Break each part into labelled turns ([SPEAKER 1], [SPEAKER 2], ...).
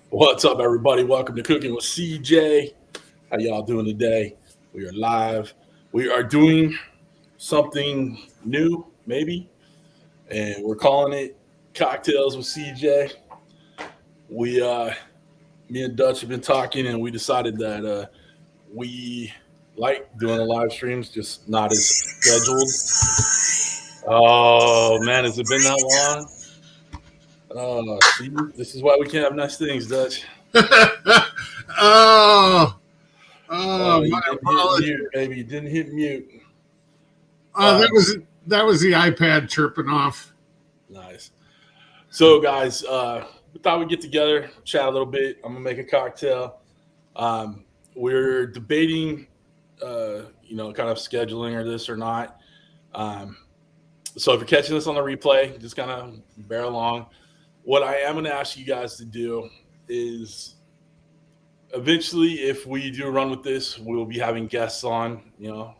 [SPEAKER 1] What's up, everybody? Welcome to Cooking with CJ. How y'all doing today? We are live. We are doing something new, maybe, and we're calling it Cocktails with CJ. We, me and Dutch have been talking, and we decided that we like doing the live streams, just not as scheduled. Oh man, has it been that long? See, this is why we can't have nice things, Dutch.
[SPEAKER 2] oh,
[SPEAKER 1] You
[SPEAKER 2] my
[SPEAKER 1] didn't hit
[SPEAKER 2] apologies.
[SPEAKER 1] mute, baby. You didn't hit mute.
[SPEAKER 2] That was the iPad chirping off.
[SPEAKER 1] Nice. So, guys, we thought we'd get together, chat a little bit. I'm gonna make a cocktail. We're debating, kind of scheduling or this or not. So, if you're catching this on the replay, just kind of bear along. What I am gonna ask you guys to do is, eventually, if we do run with this, we'll be having guests on,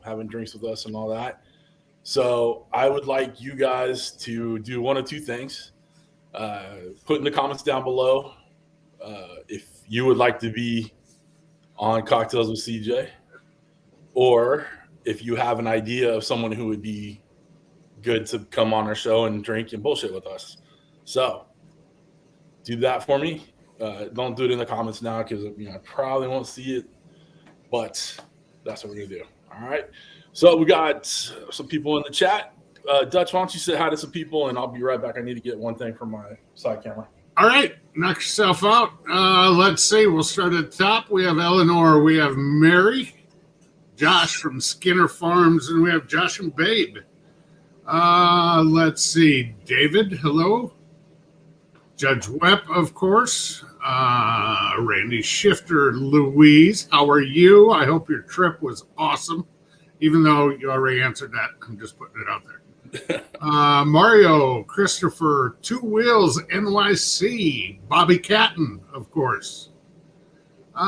[SPEAKER 1] having drinks with us and all that. So, I would like you guys to do one of two things. Put in the comments down below if you would like to be on Cocktails with CJ, or if you have an idea of someone who would be good to come on our show and drink and bullshit with us. So do that for me. Don't do it in the comments now because I probably won't see it, but that's what we're gonna do. All right. So we got some people in the chat. Dutch, why don't you say hi to some people, and I'll be right back. I need to get one thing from my side camera.
[SPEAKER 2] All right, knock yourself out. Let's see. We'll start at the top. We have Eleanor. We have Mary, Josh from Skinner Farms, and we have Josh and Babe. Let's see. David, hello. Judge Webb, of course. Randy Shifter, Louise, how are you? I hope your trip was awesome. Even though you already answered that, I'm just putting it out there. Mario, Christopher, Two Wheels, NYC, Bobby Catton, of course. Any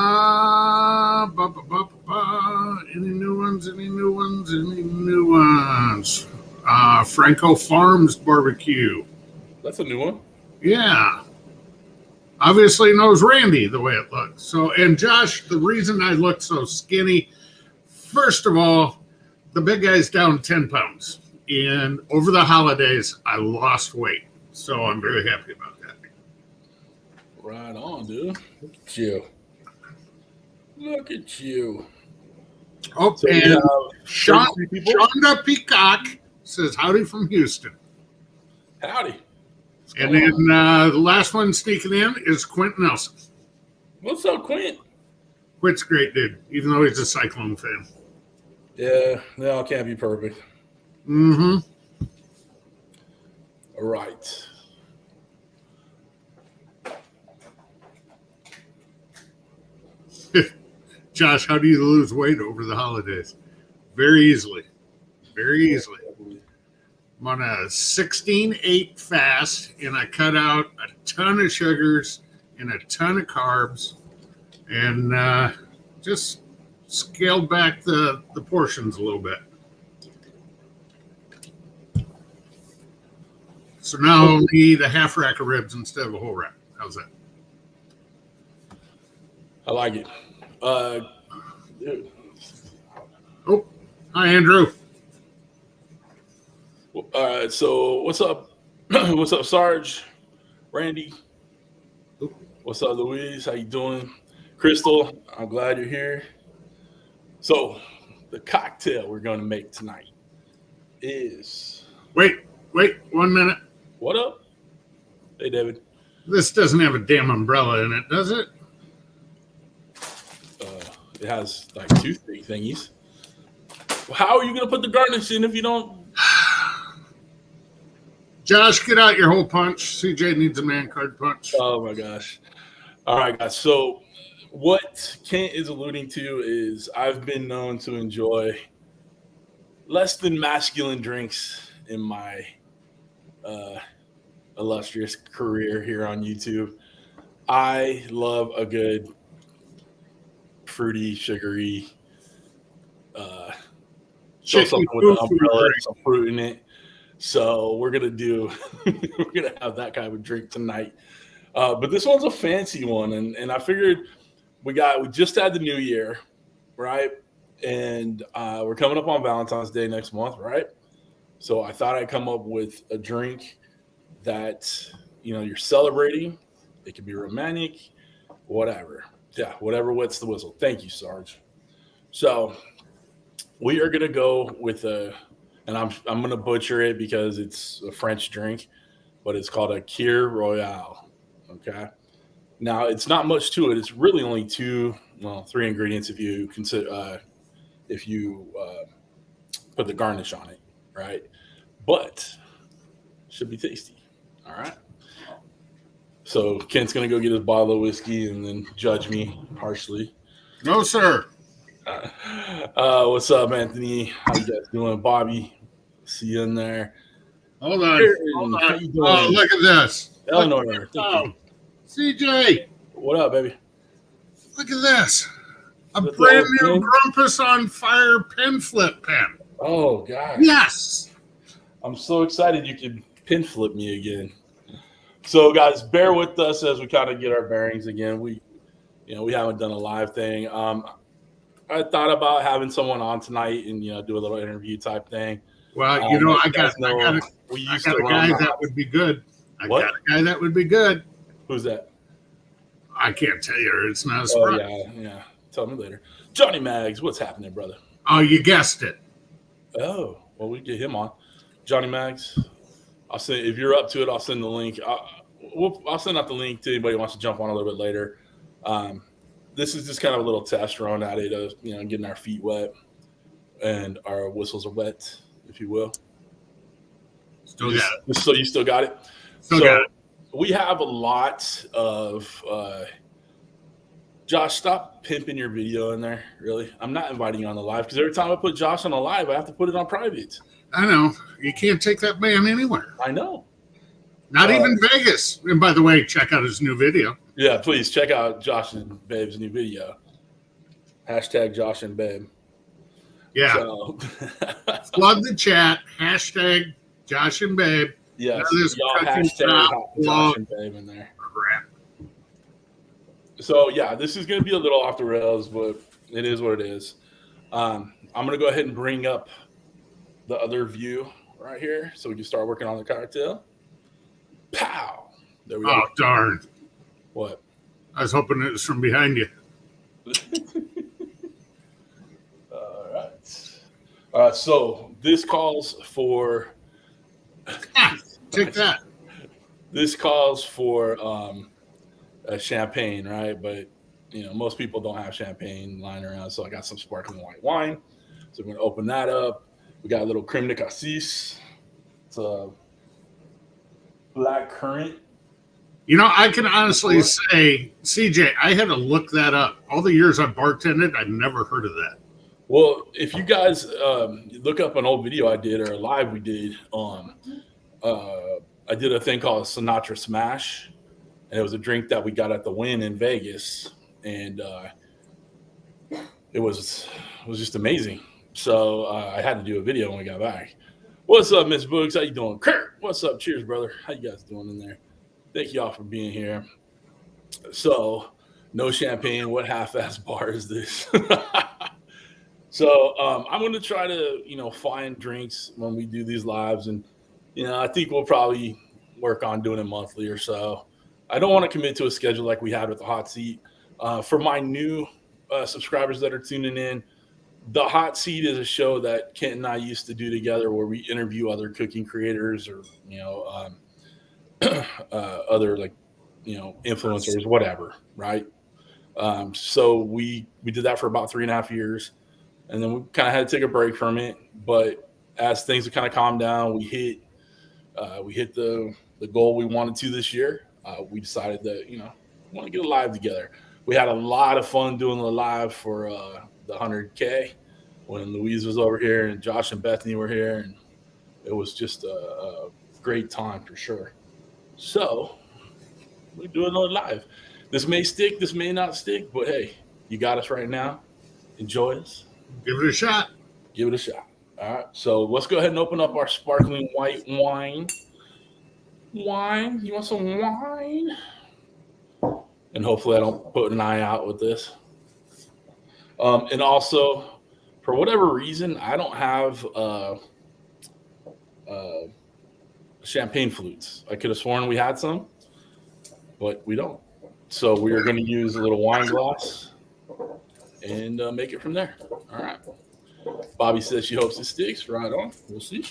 [SPEAKER 2] new ones? Any new ones? Any new ones? Franco Farms Barbecue.
[SPEAKER 1] That's a new one.
[SPEAKER 2] Yeah. Obviously knows Randy the way it looks. So, and Josh, the reason I look so skinny, first of all, the big guy's down 10 pounds. And over the holidays, I lost weight. So I'm very happy about that.
[SPEAKER 1] Right on, dude. Look at you. Look at you.
[SPEAKER 2] Oh, so and Shonda Peacock says, howdy from Houston.
[SPEAKER 1] Howdy.
[SPEAKER 2] And then the last one sneaking in is Quint Nelson.
[SPEAKER 1] What's up, Quint?
[SPEAKER 2] Quint's a great dude, even though he's a Cyclone fan.
[SPEAKER 1] Yeah, no, it can't be perfect.
[SPEAKER 2] Mm-hmm.
[SPEAKER 1] All right.
[SPEAKER 2] Josh, how do you lose weight over the holidays? Very easily. Very easily. I'm on a 16-8 fast, and I cut out a ton of sugars and a ton of carbs, and just scaled back the portions a little bit. So now I'll eat a half rack of ribs instead of a whole rack. How's that?
[SPEAKER 1] I like it. Dude.
[SPEAKER 2] Oh, hi, Andrew.
[SPEAKER 1] All right, so what's up? What's up, Sarge? Randy? What's up, Louise? How you doing? Crystal, I'm glad you're here. So the cocktail we're going to make tonight is...
[SPEAKER 2] Wait, 1 minute.
[SPEAKER 1] What up? Hey, David.
[SPEAKER 2] This doesn't have a damn umbrella in it, does it?
[SPEAKER 1] It has like two thingies. How are you going to put the garnish in if you don't?
[SPEAKER 2] Josh, get out your whole punch. CJ needs a man card punch.
[SPEAKER 1] Oh, my gosh. All right, guys. So what Kent is alluding to is I've been known to enjoy less than masculine drinks in my illustrious career here on YouTube. I love a good fruity, sugary, something with an umbrella, some fruit in it. So we're gonna have that kind of drink tonight. But this one's a fancy one, and I figured we just had the new year, right? And we're coming up on Valentine's Day next month, right? So I thought I'd come up with a drink that you're celebrating. It could be romantic, whatever. Yeah, whatever wets the whistle. Thank you, Sarge. So we are gonna go with and I'm gonna butcher it because it's a French drink, but it's called a Kir Royale. Okay. Now it's not much to it. It's really only three ingredients if you put the garnish on it, right? But should be tasty. All right. So Kent's gonna go get his bottle of whiskey and then judge me harshly.
[SPEAKER 2] No, sir.
[SPEAKER 1] What's up, Anthony? How you guys doing, Bobby? See you in there.
[SPEAKER 2] Hold on.
[SPEAKER 1] How you doing?
[SPEAKER 2] Oh, look at this.
[SPEAKER 1] Eleanor.
[SPEAKER 2] CJ.
[SPEAKER 1] What up, baby?
[SPEAKER 2] Look at this. A brand new Grumpus on Fire pen flip pen.
[SPEAKER 1] Oh, God.
[SPEAKER 2] Yes.
[SPEAKER 1] I'm so excited you can pin flip me again. So, guys, bear with us as we kind of get our bearings again. We haven't done a live thing. I thought about having someone on tonight and do a little interview type thing.
[SPEAKER 2] Well, I got a guy that would be good. I got a guy that would be good.
[SPEAKER 1] Who's that?
[SPEAKER 2] I can't tell you. It's not a surprise.
[SPEAKER 1] Yeah. Tell me later. Johnny Mags, what's happening, brother?
[SPEAKER 2] Oh, you guessed it.
[SPEAKER 1] Oh, well, we get him on. Johnny Mags, I'll send. If you're up to it, I'll send the link. I'll send out the link to anybody who wants to jump on a little bit later. This is just kind of a little test run at it of getting our feet wet and our whistles are wet, if you will.
[SPEAKER 2] Still got it.
[SPEAKER 1] So you still got it?
[SPEAKER 2] Still got it.
[SPEAKER 1] We have a lot of Josh, stop pimping your video in there. Really, I'm not inviting you on the live because every time I put Josh on the live, I have to put it on private.
[SPEAKER 2] I know. You can't take that man anywhere.
[SPEAKER 1] I know.
[SPEAKER 2] Not even Vegas. And by the way, check out his new video.
[SPEAKER 1] Yeah, please check out Josh and Babe's new video. Hashtag Josh and Babe.
[SPEAKER 2] Yeah. So. Flood the chat. Hashtag Josh and Babe.
[SPEAKER 1] Yes. Y'all hashtag Josh and Babe in there.
[SPEAKER 2] Crap.
[SPEAKER 1] So, yeah, this is going to be a little off the rails, but it is what it is. I'm going to go ahead and bring up the other view right here so we can start working on the cocktail. Pow! There we go.
[SPEAKER 2] Oh, darn.
[SPEAKER 1] What?
[SPEAKER 2] I was hoping it was from behind you.
[SPEAKER 1] All right. So this calls for...
[SPEAKER 2] Take that.
[SPEAKER 1] This calls for a champagne, right? But, most people don't have champagne lying around, so I got some sparkling white wine. So we're going to open that up. We got a little Creme de Cassis. It's a black currant.
[SPEAKER 2] I can honestly say, CJ, I had to look that up. All the years I bartended, I'd never heard of that.
[SPEAKER 1] Well, if you guys look up an old video I did or a live we did on, I did a thing called Sinatra Smash, and it was a drink that we got at the Wynn in Vegas, and it was just amazing. So I had to do a video when we got back. What's up, Miss Boogs? How you doing? Kurt, what's up? Cheers, brother. How you guys doing in there? Thank you all for being here. So, no champagne. What half-ass bar is this? So, I'm going to try to, find drinks when we do these lives. And, I think we'll probably work on doing it monthly or so. I don't want to commit to a schedule like we had with the hot seat. For my new subscribers that are tuning in, the hot seat is a show that Kent and I used to do together where we interview other cooking creators or, other influencers, whatever. Right. So we did that for about 3.5 years, and then we kind of had to take a break from it. But as things have kind of calmed down, we hit the goal we wanted to this year. We decided that, we want to get a live together. We had a lot of fun doing the live for the 100K when Louise was over here and Josh and Bethany were here, and it was just a great time for sure. So we're doing another live. This may stick, this may not stick, but hey, you got us right now. Enjoy us.
[SPEAKER 2] Give it a shot.
[SPEAKER 1] Give it a shot. All right. So let's go ahead and open up our sparkling white wine. Wine? You want some wine? and hopefully I don't put an eye out with this. And also, for whatever reason, I don't have uh, champagne flutes. I could have sworn we had some, but we don't. So we are going to use a little wine glass and make it from there. All right. Bobby says she hopes it sticks. Right on. We'll see.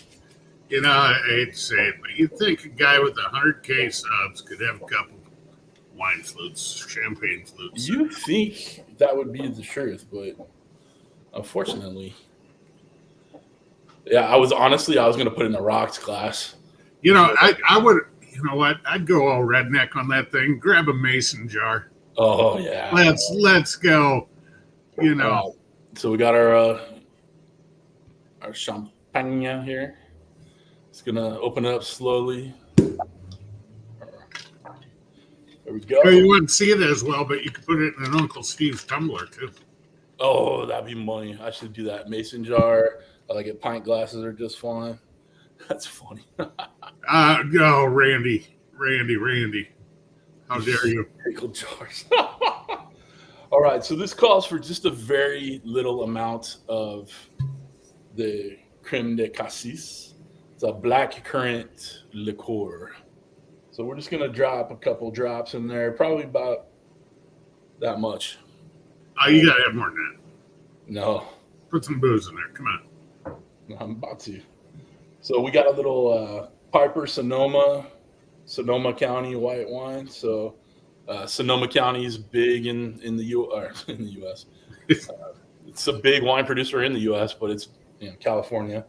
[SPEAKER 2] You know, I hate to say it, but you'd think a guy with 100K subs could have a couple wine flutes, champagne flutes.
[SPEAKER 1] You think that would be the truth, but unfortunately, yeah, I was going to put in a rocks glass.
[SPEAKER 2] You know, I would, you know what? I'd go all redneck on that thing. Grab a mason jar.
[SPEAKER 1] Oh yeah.
[SPEAKER 2] Let's go. You know.
[SPEAKER 1] So we got our champagne here. It's gonna open it up slowly. There we go.
[SPEAKER 2] You wouldn't see it as well, but you could put it in an Uncle Steve's tumbler too.
[SPEAKER 1] Oh, that'd be money. I should do that. Mason jar. I like it. Pint glasses are just fine. That's funny.
[SPEAKER 2] No, Randy. How dare you?
[SPEAKER 1] Pickle jars. All right, so this calls for just a very little amount of the Creme de Cassis. It's a black currant liqueur. So we're just going to drop a couple drops in there, probably about that much.
[SPEAKER 2] Oh, you got to have more than that.
[SPEAKER 1] No.
[SPEAKER 2] Put some booze in there. Come on.
[SPEAKER 1] No, I'm about to. So we got a little Piper Sonoma County white wine. So Sonoma County is big in the U.S. It's a big wine producer in the U.S., but it's California.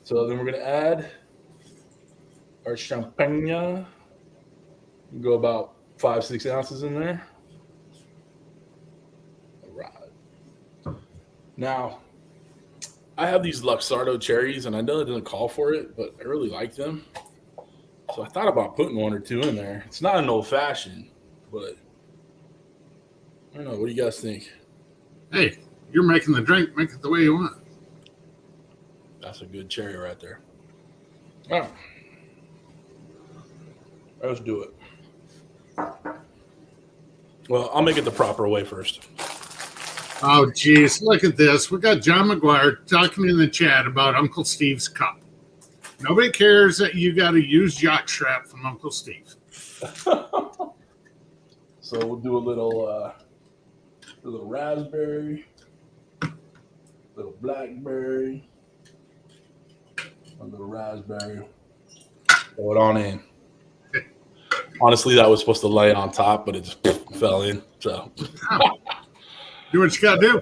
[SPEAKER 1] So then we're going to add our champagne. Go about 5-6 ounces in there. All right. Now, I have these Luxardo cherries, and I know it doesn't call for it, but I really like them. So I thought about putting 1 or 2 in there. It's not an old fashioned, but I don't know. What do you guys think?
[SPEAKER 2] Hey, you're making the drink. Make it the way you want.
[SPEAKER 1] That's a good cherry right there. All right. Let's do it. Well, I'll make it the proper way first.
[SPEAKER 2] Oh, geez. Look at this. We got John McGuire talking in the chat about Uncle Steve's cup. Nobody cares that you got a used yacht strap from Uncle Steve.
[SPEAKER 1] So we'll do a little raspberry, little blackberry, a little raspberry. Throw it on in. Honestly, that was supposed to lay on top, but it just fell in. So
[SPEAKER 2] do what you got to do.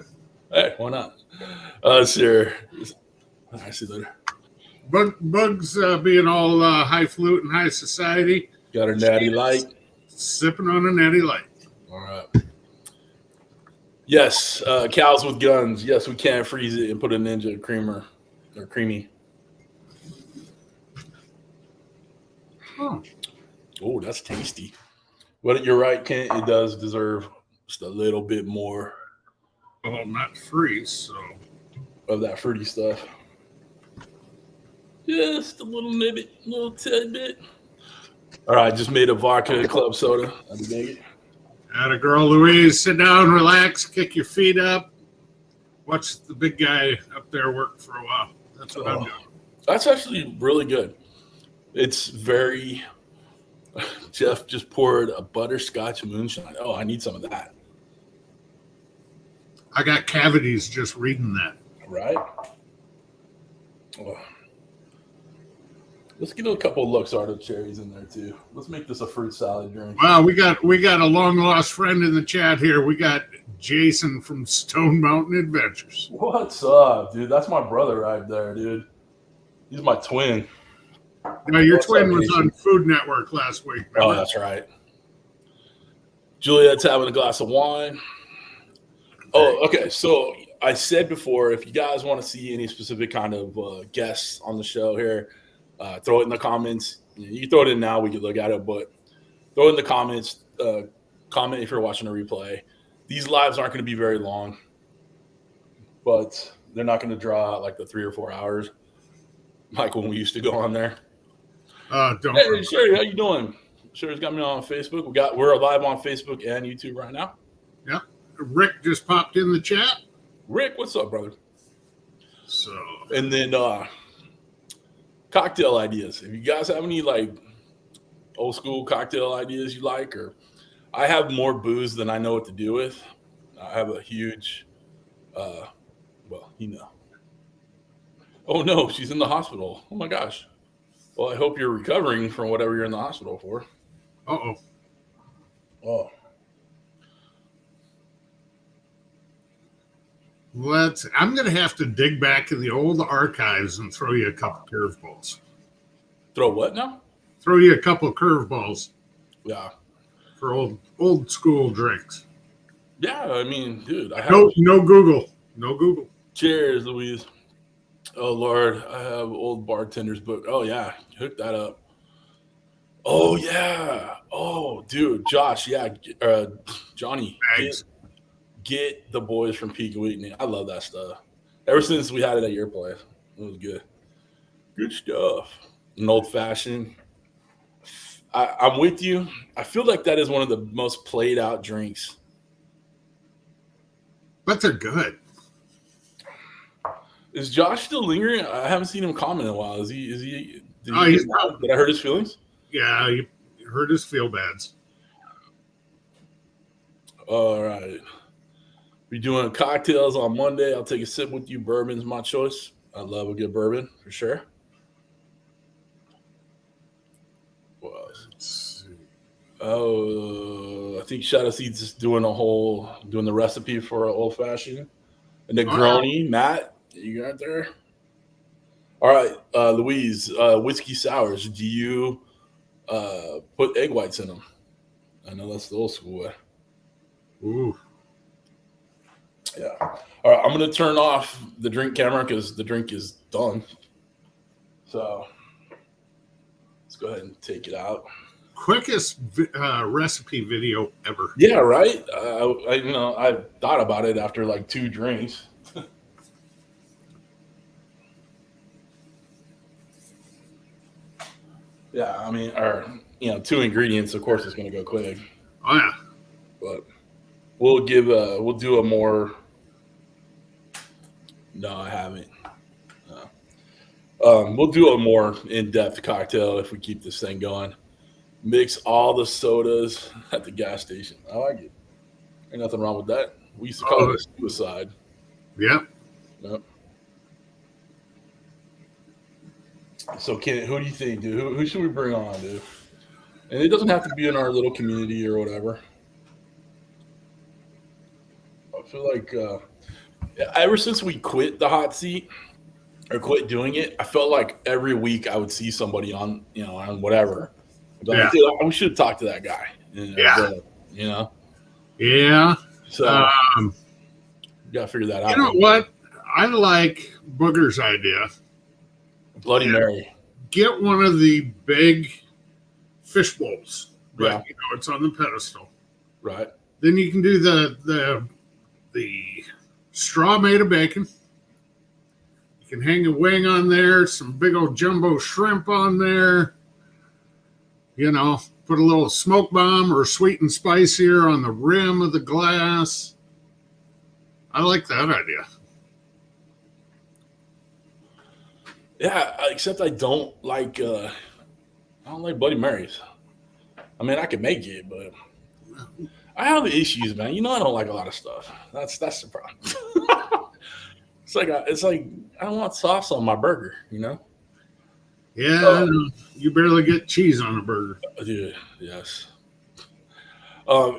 [SPEAKER 1] Hey, why not? Sure. I see later.
[SPEAKER 2] Bugs being all high flute and high society.
[SPEAKER 1] Got her natty light.
[SPEAKER 2] Sipping on a natty light.
[SPEAKER 1] All right. Yes, cows with guns. Yes, we can freeze it and put a Ninja creamer or creamy.
[SPEAKER 2] Huh.
[SPEAKER 1] Oh, that's tasty. But you're right, Kent. It does deserve just a little bit more.
[SPEAKER 2] Well, not free, so.
[SPEAKER 1] Of that fruity stuff. Just a little nibbit, little tidbit. All right, just made a vodka club soda. That'd be big.
[SPEAKER 2] Atta girl, Louise. Sit down, relax, kick your feet up. Watch the big guy up there work for a while. That's what I'm doing.
[SPEAKER 1] That's actually really good. It's very... Jeff just poured a butterscotch moonshine. Oh, I need some of that.
[SPEAKER 2] I got cavities just reading that.
[SPEAKER 1] Right? Oh. Let's get a couple of luxardo cherries in there too. Let's make this a fruit salad drink.
[SPEAKER 2] Wow, we got a long lost friend in the chat here. We got Jason from Stone Mountain Adventures.
[SPEAKER 1] What's up, dude? That's my brother right there, dude. He's my twin.
[SPEAKER 2] Now, your twin was on Food Network last week. Remember?
[SPEAKER 1] Oh, that's right. Juliet's having a glass of wine. Oh, okay. So I said before, if you guys want to see any specific kind of guests on the show here, throw it in the comments. You can throw it in now. We can look at it, but throw it in the comments. Comment if you're watching a replay. These lives aren't going to be very long, but they're not going to draw out like the 3 or 4 hours like when we used to go on there.
[SPEAKER 2] Don't.
[SPEAKER 1] Hey, Sherry, how you doing? Sure, got me on Facebook. We're live on Facebook and YouTube right now.
[SPEAKER 2] Yep. Rick just popped in the chat.
[SPEAKER 1] Rick, what's up, brother?
[SPEAKER 2] So,
[SPEAKER 1] and then cocktail ideas. If you guys have any like old school cocktail ideas you like, or I have more booze than I know what to do with. I have a huge, well, you know. Oh no, she's in the hospital. Oh my gosh. Well, I hope you're recovering from whatever you're in the hospital for.
[SPEAKER 2] uh-oh.
[SPEAKER 1] Oh.
[SPEAKER 2] I'm going to have to dig back in the old archives and throw you a couple curveballs.
[SPEAKER 1] Throw what now?
[SPEAKER 2] Throw you a couple of curveballs.
[SPEAKER 1] Yeah.
[SPEAKER 2] For old school drinks.
[SPEAKER 1] Yeah, I mean, dude, I have
[SPEAKER 2] no Google. No Google.
[SPEAKER 1] Cheers, Louise. Oh Lord, I have old bartender's book. Oh yeah, hook that up. Oh yeah. Oh dude, Josh, yeah, Johnny, get the boys from Peak Whitney. I love that stuff. Ever since we had it at your place, it was good. Good stuff. An old fashioned. I'm with you. I feel like that is one of the most played out drinks.
[SPEAKER 2] But they're good.
[SPEAKER 1] Is Josh still lingering? I haven't seen him comment in a while. Is he? Did I hurt his feelings?
[SPEAKER 2] Yeah, you hurt his feel bads.
[SPEAKER 1] All right. We're doing cocktails on Monday. I'll take a sip with you. Bourbon's my choice. I love a good bourbon for sure. What else? Oh, I think Shadow Seeds is doing the recipe for an old fashioned. And Negroni, Matt, you got there? All right, Louise, whiskey sours. Do you put egg whites in them? I know that's the old school way.
[SPEAKER 2] Ooh.
[SPEAKER 1] Yeah. All right, I'm going to turn off the drink camera because the drink is done. So let's go ahead and take it out.
[SPEAKER 2] Quickest recipe video ever.
[SPEAKER 1] Yeah, right? I thought about it after like 2 drinks. Yeah, I mean, 2 ingredients, of course, it's going to go quick.
[SPEAKER 2] Oh, yeah.
[SPEAKER 1] But we'll do a more. No, I haven't. No. We'll do a more in-depth cocktail if we keep this thing going. Mix all the sodas at the gas station. I like it. Ain't nothing wrong with that. We used to call it suicide.
[SPEAKER 2] Yep.
[SPEAKER 1] Yep. So, who do you think, dude? Who should we bring on, dude? And it doesn't have to be in our little community or whatever. I feel like ever since we quit the hot seat or quit doing it, I felt like every week I would see somebody on whatever. Like, dude, we should talk to that guy.
[SPEAKER 2] Yeah.
[SPEAKER 1] Yeah. So you gotta figure that out.
[SPEAKER 2] You know what? I like Booger's idea.
[SPEAKER 1] Bloody Mary.
[SPEAKER 2] Get one of the big fish bowls.
[SPEAKER 1] Right.
[SPEAKER 2] Yeah. It's on the pedestal.
[SPEAKER 1] Right.
[SPEAKER 2] Then you can do the straw made of bacon. You can hang a wing on there, some big old jumbo shrimp on there. Put a little smoke bomb or sweet and spicier on the rim of the glass. I like that idea.
[SPEAKER 1] Yeah, except I don't like Bloody Marys. I mean, I can make it, but I have issues, man. I don't like a lot of stuff. That's the problem. It's like I don't want sauce on my burger,
[SPEAKER 2] Yeah, you barely get cheese on a burger.
[SPEAKER 1] Dude, yes.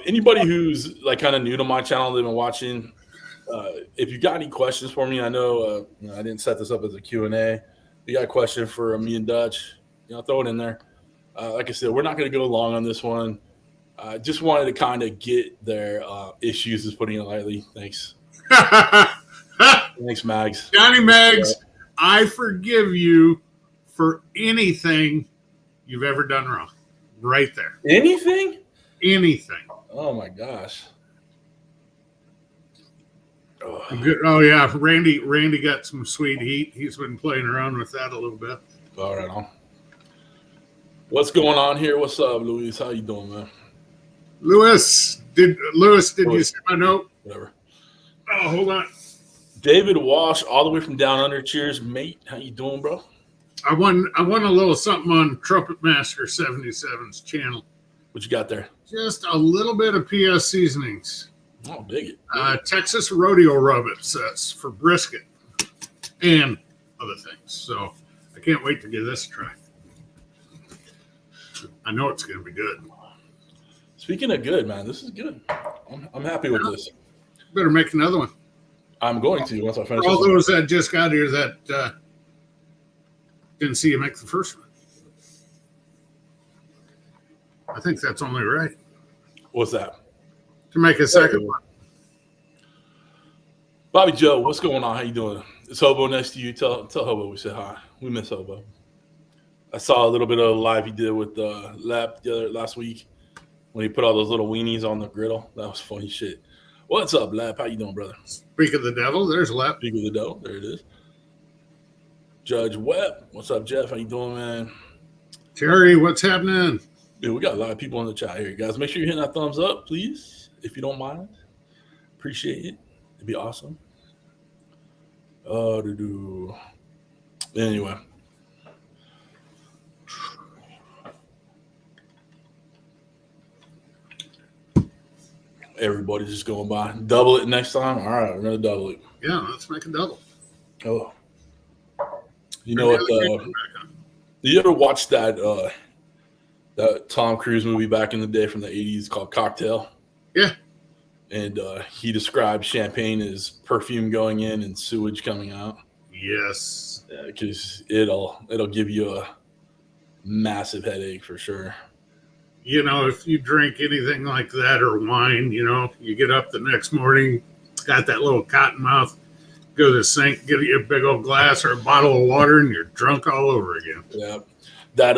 [SPEAKER 1] Anybody who's like kind of new to my channel, they've been watching. If you got any questions for me, I know I didn't set this up as a Q&A. If you got a question for me and Dutch, throw it in there. Like I said, we're not going to go long on this one. I just wanted to kind of get their issues, is putting it lightly. Thanks. Thanks, Mags.
[SPEAKER 2] Johnny Mags, I forgive you for anything you've ever done wrong. Right there.
[SPEAKER 1] Anything?
[SPEAKER 2] Anything.
[SPEAKER 1] Oh, my gosh.
[SPEAKER 2] Oh, yeah. Randy got some sweet heat. He's been playing around with that a little bit.
[SPEAKER 1] All right, on. What's going on here? What's up, Luis? How you doing, man?
[SPEAKER 2] Did you
[SPEAKER 1] Louis,
[SPEAKER 2] see my note?
[SPEAKER 1] whatever.
[SPEAKER 2] Oh, hold on.
[SPEAKER 1] David Walsh, all the way from down under. Cheers, mate. How you doing, bro?
[SPEAKER 2] I won a little something on Trumpet Master 77's channel.
[SPEAKER 1] What you got there?
[SPEAKER 2] Just a little bit of PS seasonings.
[SPEAKER 1] Oh, dig it.
[SPEAKER 2] Texas rodeo rub, it says, for brisket and other things. So I can't wait to give this a try. I know it's going to be good.
[SPEAKER 1] Speaking of good, man, this is good. I'm happy with this.
[SPEAKER 2] Better make another one.
[SPEAKER 1] I'm going to once I finish.
[SPEAKER 2] For all those that just got here that didn't see you make the first one. I think that's only right.
[SPEAKER 1] What's that?
[SPEAKER 2] To make a second one.
[SPEAKER 1] Bobby Joe, what's going on? How you doing? It's Hobo next to you. Tell Hobo we said hi. We miss Hobo. I saw a little bit of a live he did with Lap last week when he put all those little weenies on the griddle. That was funny shit. What's up, Lap? How you doing, brother?
[SPEAKER 2] Speak of the devil, there's Lap.
[SPEAKER 1] Speak of the devil. There it is. Judge Webb. What's up, Jeff? How you doing, man?
[SPEAKER 2] Terry, what's happening?
[SPEAKER 1] Dude, we got a lot of people in the chat here, guys. Make sure you're hitting that thumbs up, please, if you don't mind. Appreciate it. It'd be awesome. Anyway. Everybody's just going by. Double it next time. All right, we're gonna double it.
[SPEAKER 2] Yeah, let's make a double.
[SPEAKER 1] Oh, you know what? You ever watched that Tom Cruise movie back in the day from the '80s called Cocktail?
[SPEAKER 2] Yeah.
[SPEAKER 1] And he described champagne as perfume going in and sewage coming out.
[SPEAKER 2] Yes.
[SPEAKER 1] Because it'll give you a massive headache for sure.
[SPEAKER 2] You know, if you drink anything like that or wine, you know, you get up the next morning, got that little cotton mouth, go to the sink, get you a big old glass or a bottle of water, and you're drunk all over again.
[SPEAKER 1] Yeah. That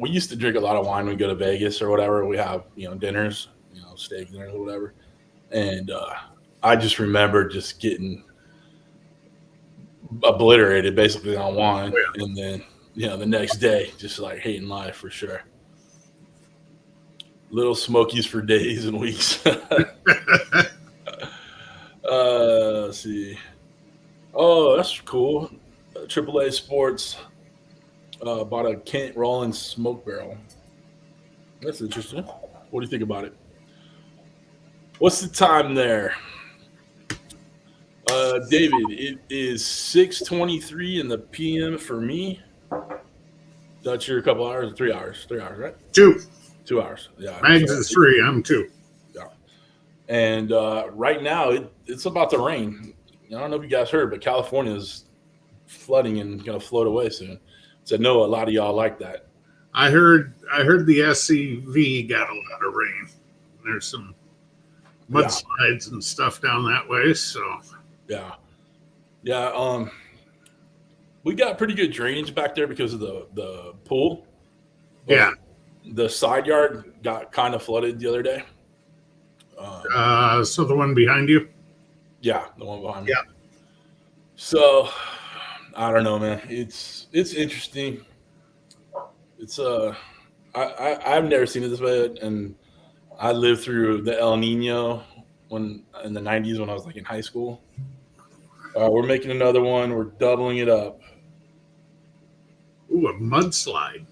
[SPEAKER 1] we used to drink a lot of wine when we go to Vegas or whatever. We have, dinners, steak dinners or whatever. And I just remember just getting obliterated basically on wine. Yeah. And then, the next day, just like hating life for sure. Little smokies for days and weeks. Let's see. Oh, that's cool. AAA Sports bought a Kent Rollins smoke barrel. That's interesting. What do you think about it? What's the time there? David, it is 6:23 in the PM for me. That's your couple hours, 3 hours. 3 hours, right?
[SPEAKER 2] 2.
[SPEAKER 1] 2 hours. Yeah.
[SPEAKER 2] Mags is 3. I'm 2.
[SPEAKER 1] Yeah. And right now it's about to rain. I don't know if you guys heard, but California is flooding and going to float away soon. So I know a lot of y'all like that.
[SPEAKER 2] I heard the SCV got a lot of rain. There's some mudslides and stuff down that way. So
[SPEAKER 1] yeah. We got pretty good drainage back there because of the pool. But
[SPEAKER 2] yeah.
[SPEAKER 1] The side yard got kind of flooded the other day.
[SPEAKER 2] So the one behind you?
[SPEAKER 1] Yeah, the one behind me.
[SPEAKER 2] Yeah.
[SPEAKER 1] So I don't know, man. It's interesting. It's I've never seen it this way, and I lived through the El Nino in the 90s when I was like in high school. We're making another one. We're doubling it up.
[SPEAKER 2] Ooh, a mudslide.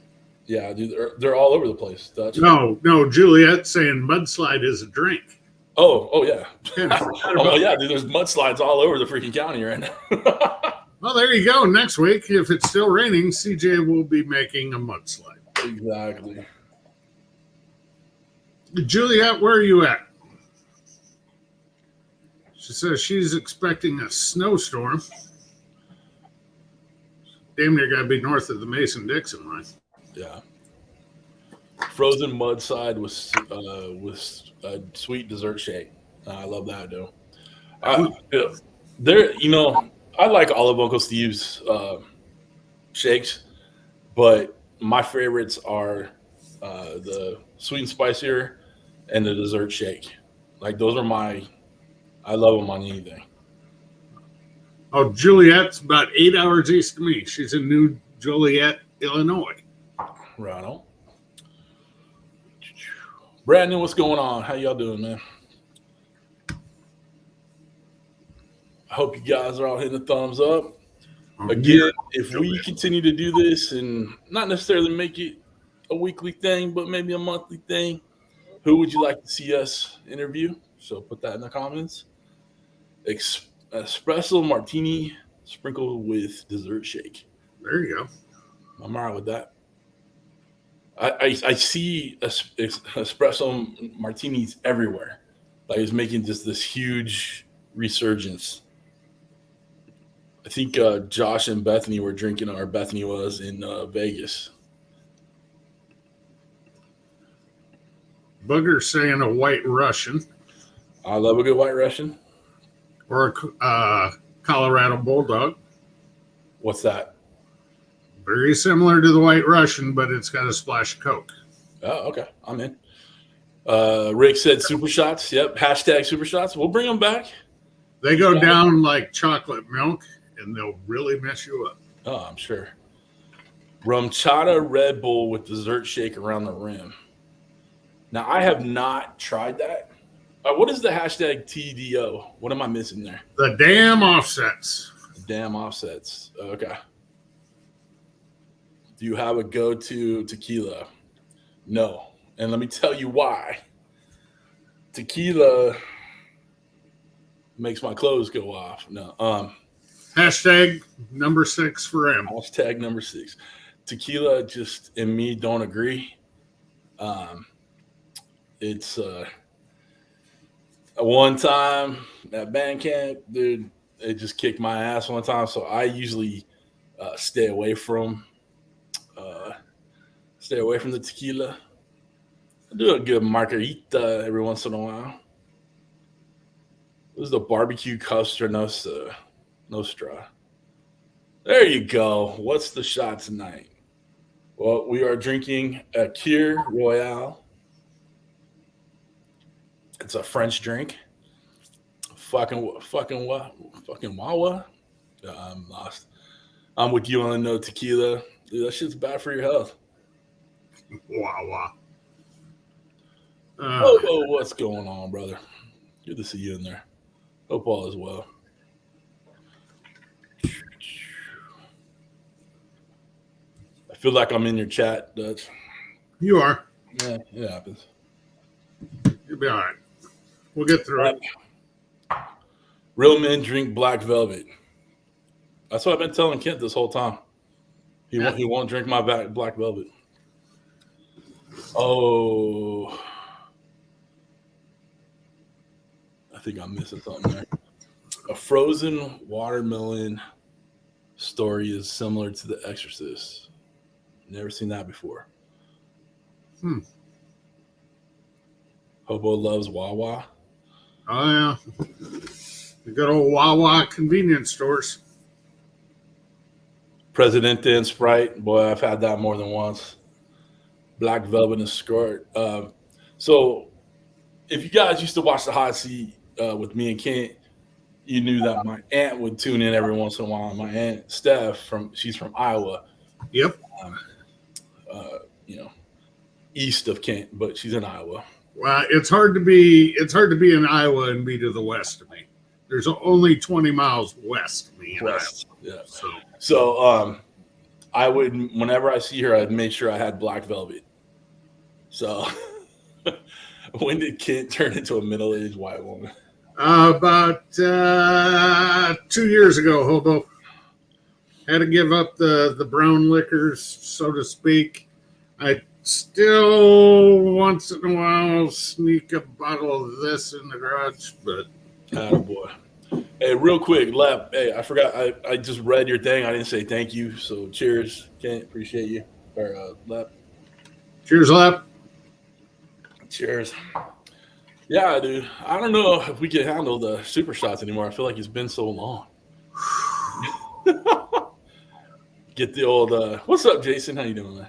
[SPEAKER 1] Yeah, dude, they're all over the place.
[SPEAKER 2] No, Juliet's saying mudslide is a drink.
[SPEAKER 1] Oh yeah. Yeah, dude, there's mudslides all over the freaking county right now.
[SPEAKER 2] Well, there you go. Next week, if it's still raining, CJ will be making a mudslide.
[SPEAKER 1] Exactly.
[SPEAKER 2] Juliet, where are you at? She says she's expecting a snowstorm. Damn near got to be north of the Mason-Dixon line.
[SPEAKER 1] Yeah. Frozen mudslide with a sweet dessert shake. I love that, dude. I like all of Uncle Steve's shakes, but my favorites are the sweet and spicier and the dessert shake. Like those are I love them on anything.
[SPEAKER 2] Oh, Juliet's about 8 hours east of me. She's in New Joliet, Illinois.
[SPEAKER 1] Right on. Brandon, what's going on? How y'all doing, man? I hope you guys are all hitting the thumbs up. Again, if we continue to do this and not necessarily make it a weekly thing, but maybe a monthly thing, who would you like to see us interview? So put that in the comments. Espresso martini sprinkled with dessert shake.
[SPEAKER 2] There you go.
[SPEAKER 1] I'm all right with that. I see espresso martinis everywhere. Like it's making just this huge resurgence. I think Josh and Bethany were drinking, or Bethany was in Vegas.
[SPEAKER 2] Booger's saying a White Russian.
[SPEAKER 1] I love a good White Russian.
[SPEAKER 2] Or a Colorado Bulldog.
[SPEAKER 1] What's that?
[SPEAKER 2] Very similar to the White Russian, but it's got a splash of Coke.
[SPEAKER 1] Oh, okay. I'm in. Rick said super shots. Yep. Hashtag super shots. We'll bring them back.
[SPEAKER 2] They go down like chocolate milk, and they'll really mess you up.
[SPEAKER 1] Oh, I'm sure. Rum chata Red Bull with dessert shake around the rim. Now, I have not tried that. What is the hashtag TDO? What am I missing there?
[SPEAKER 2] The damn offsets.
[SPEAKER 1] Damn offsets. Okay. Do you have a go-to tequila? No. And let me tell you why. Tequila makes my clothes go off. No.
[SPEAKER 2] Hashtag number 6 for M.
[SPEAKER 1] Hashtag number 6. Tequila just and me don't agree. It's one time at band camp, dude, it just kicked my ass one time. So I usually stay away from the tequila. I do a good margarita every once in a while. This is the barbecue Costa Nostra. There you go. What's the shot tonight? Well, we are drinking a Kir Royale. It's a French drink. Fucking Wawa. I'm lost. I'm with you on no tequila. Dude, that shit's bad for your health.
[SPEAKER 2] Wawa.
[SPEAKER 1] Oh, what's going on, brother? Good to see you in there. Hope all is well. I feel like I'm in your chat, Dutch.
[SPEAKER 2] You are.
[SPEAKER 1] Yeah, it happens.
[SPEAKER 2] You'll be all right. We'll get through it.
[SPEAKER 1] Real men drink black velvet. That's what I've been telling Kent this whole time. He won't drink my black velvet. Oh, I think I'm missing something there. A frozen watermelon story is similar to The Exorcist. Never seen that before. Hobo loves Wawa.
[SPEAKER 2] Oh, yeah. The good old Wawa convenience stores.
[SPEAKER 1] Presidente and Sprite. Boy, I've had that more than once. Black velvet and skirt. So if you guys used to watch the hot seat with me and Kent, you knew that my aunt would tune in every once in a while. My aunt Steph, she's from Iowa.
[SPEAKER 2] Yep.
[SPEAKER 1] East of Kent, but she's in Iowa.
[SPEAKER 2] Well, it's hard to be in Iowa and be to the west of me. There's only 20 miles west of me.
[SPEAKER 1] West. Yeah. So I would, whenever I see her, I'd make sure I had black velvet. So when did Kent turn into a middle-aged white woman?
[SPEAKER 2] About 2 years ago, Hobo. Had to give up the brown liquors, so to speak. I still, once in a while, sneak a bottle of this in the garage, but...
[SPEAKER 1] Attaboy. Hey, real quick, Lep. Hey, I forgot. I just read your thing. I didn't say thank you. So cheers. Kent, appreciate you. Or Lep.
[SPEAKER 2] Cheers, Lep.
[SPEAKER 1] Cheers. Yeah, dude. I don't know if we can handle the super shots anymore. I feel like it's been so long. Get the old what's up, Jason? How you doing, man?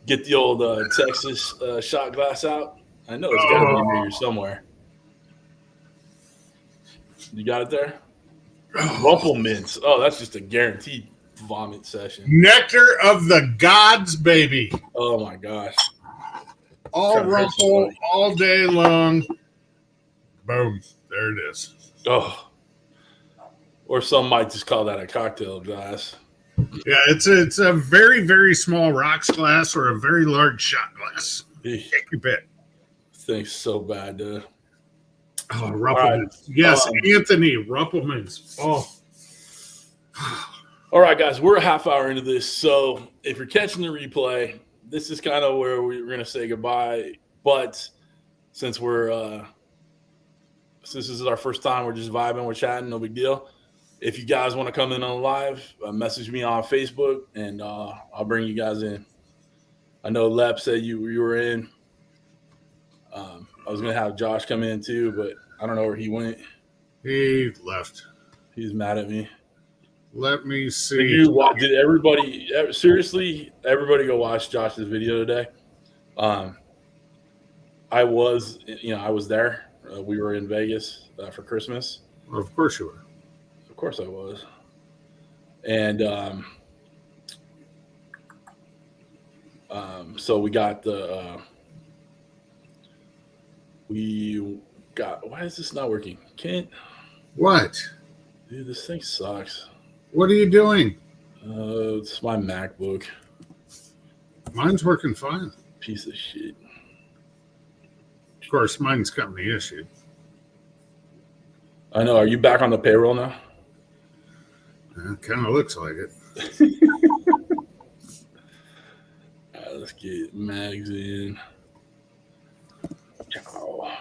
[SPEAKER 1] Get the old Texas shot glass out. I know it's gotta be near here somewhere. You got it there? Rumple mints. Oh, that's just a guaranteed vomit session.
[SPEAKER 2] Nectar of the gods, baby.
[SPEAKER 1] Oh my gosh.
[SPEAKER 2] all
[SPEAKER 1] Trying to hurt
[SPEAKER 2] rumple
[SPEAKER 1] somebody.
[SPEAKER 2] all day long. Boom. There it is.
[SPEAKER 1] Oh. Or some might just call that a cocktail glass.
[SPEAKER 2] Yeah, it's a very, very small rocks glass or a very large shot glass.
[SPEAKER 1] Eesh.
[SPEAKER 2] Take your pick.
[SPEAKER 1] Thing's so bad, dude.
[SPEAKER 2] Oh, Ruppelmans. Yes, Anthony Ruppelmans. Oh.
[SPEAKER 1] All right, guys, we're a half hour into this. So if you're catching the replay, this is kind of where we're going to say goodbye. But since since this is our first time, we're just vibing, we're chatting, no big deal. If you guys want to come in on live, message me on Facebook, and I'll bring you guys in. I know Lep said you were in. I was going to have Josh come in too, but I don't know where he went.
[SPEAKER 2] He left.
[SPEAKER 1] He's mad at me.
[SPEAKER 2] Let me see.
[SPEAKER 1] Did everybody seriously? Everybody go watch Josh's video today. I was there. We were in Vegas for Christmas.
[SPEAKER 2] Well, of course you were.
[SPEAKER 1] Of course I was. And so we got why is this not working? Kent?
[SPEAKER 2] What?
[SPEAKER 1] Dude, this thing sucks.
[SPEAKER 2] What are you doing?
[SPEAKER 1] It's my MacBook.
[SPEAKER 2] Mine's working fine.
[SPEAKER 1] Piece of shit.
[SPEAKER 2] Of course, mine's company issued.
[SPEAKER 1] I know. Are you back on the payroll now?
[SPEAKER 2] It kind of looks like it.
[SPEAKER 1] All right, let's get mags in. Oh.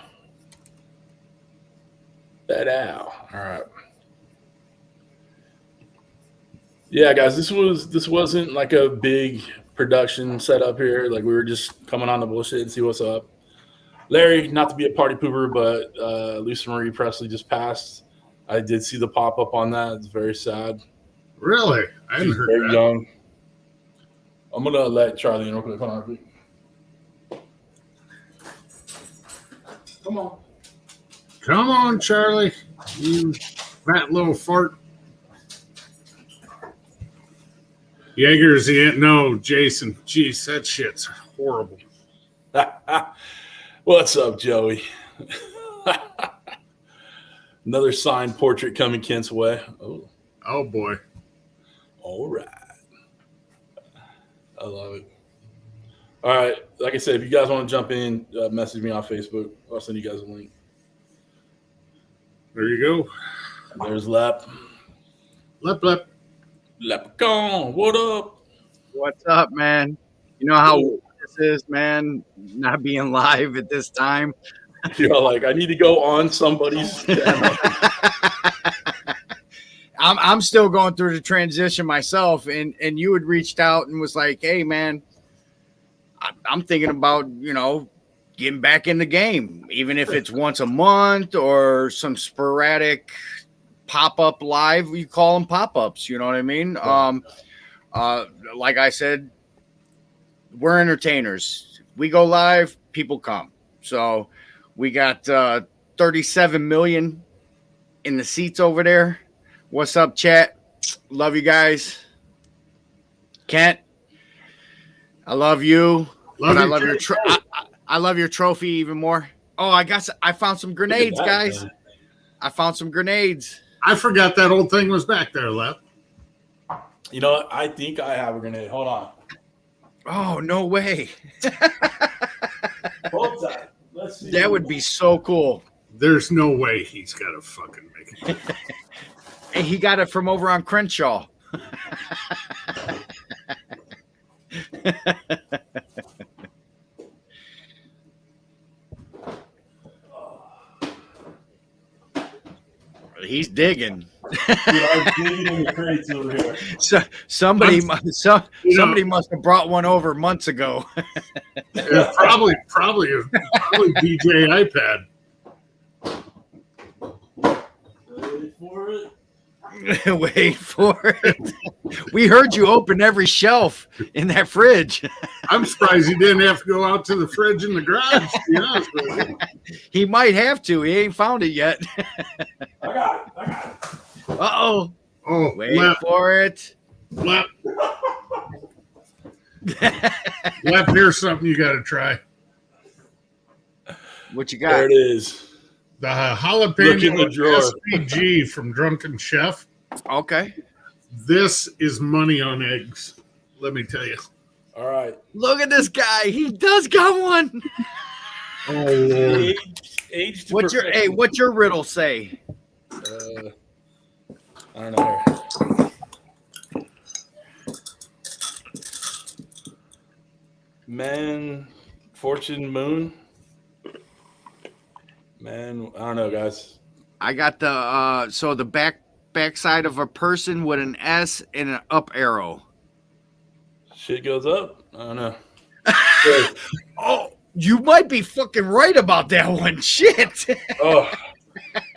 [SPEAKER 1] That out. All right. Yeah, guys, this wasn't like a big production setup here. Like we were just coming on the bullshit and see what's up. Larry, not to be a party pooper, but Lisa Marie Presley just passed. I did see the pop up on that. It's very sad.
[SPEAKER 2] Really? I hadn't heard
[SPEAKER 1] very
[SPEAKER 2] that.
[SPEAKER 1] young. I'm gonna let Charlie in real quick. Hold on, real quick. Come on.
[SPEAKER 2] Come on, Charlie. You fat little fart. Jaeger's no, Jason. Jeez, that shit's horrible.
[SPEAKER 1] What's up, Joey? Another signed portrait coming Kent's way.
[SPEAKER 2] Oh boy.
[SPEAKER 1] All right. I love it. All right. Like I said, if you guys want to jump in, message me on Facebook. I'll send you guys a link.
[SPEAKER 2] There you go.
[SPEAKER 1] There's Lep.
[SPEAKER 2] Lep.
[SPEAKER 1] Leprechaun, what up?
[SPEAKER 3] What's up, man? You know how this is, man, not being live at this time.
[SPEAKER 1] You're like, I need to go on somebody's channel.
[SPEAKER 3] I'm still going through the transition myself, and you had reached out and was like, hey, man, I'm thinking about, getting back in the game, even if it's once a month or some sporadic pop-up live. You call them pop-ups, you know what I mean? Like I said, we're entertainers. We go live, people come. So we got 37 million in the seats over there. What's up, chat? Love you guys. Kent, I love you. I love your I love your trophy even more. Oh, I found some grenades, guys. Man. I found some grenades.
[SPEAKER 2] I forgot that old thing was back there, Lep.
[SPEAKER 1] You know what? I think I have a grenade. Hold on.
[SPEAKER 3] Oh, no way.
[SPEAKER 1] Hold tight. Let's see.
[SPEAKER 3] That would be so cool.
[SPEAKER 2] There's no way he's got to fucking make it.
[SPEAKER 3] Hey, he got it from over on Crenshaw. He's digging.
[SPEAKER 1] Dude, I'm digging in the crates over here.
[SPEAKER 3] So somebody must have brought one over months ago.
[SPEAKER 2] Yeah, probably DJ iPad.
[SPEAKER 1] Wait for it.
[SPEAKER 3] Wait for it. We heard you open every shelf in that fridge.
[SPEAKER 2] I'm surprised he didn't have to go out to the fridge in the garage, to be honest with you.
[SPEAKER 3] He might have to. He ain't found it yet.
[SPEAKER 1] I got it.
[SPEAKER 3] Uh-oh.
[SPEAKER 2] Oh,
[SPEAKER 3] wait for it.
[SPEAKER 2] Lep, here's something you got to try.
[SPEAKER 3] What you
[SPEAKER 1] There
[SPEAKER 3] got?
[SPEAKER 1] it is.
[SPEAKER 2] The
[SPEAKER 1] Look in the
[SPEAKER 2] jalapeno
[SPEAKER 1] drawer.
[SPEAKER 2] SPG from Drunken Chef.
[SPEAKER 3] Okay.
[SPEAKER 2] This is money on eggs. Let me tell you.
[SPEAKER 1] All right.
[SPEAKER 3] Look at this guy. He does got one.
[SPEAKER 2] Oh, Lord.
[SPEAKER 1] Age to
[SPEAKER 3] What's your
[SPEAKER 1] perfection.
[SPEAKER 3] what's your riddle say?
[SPEAKER 1] I don't know. Man, fortune, moon. Man, I don't know, guys.
[SPEAKER 3] I got the so the backside of a person with an S and an up arrow.
[SPEAKER 1] Shit goes up. I don't know.
[SPEAKER 3] Oh, you might be fucking right about that one. Shit.
[SPEAKER 1] Oh,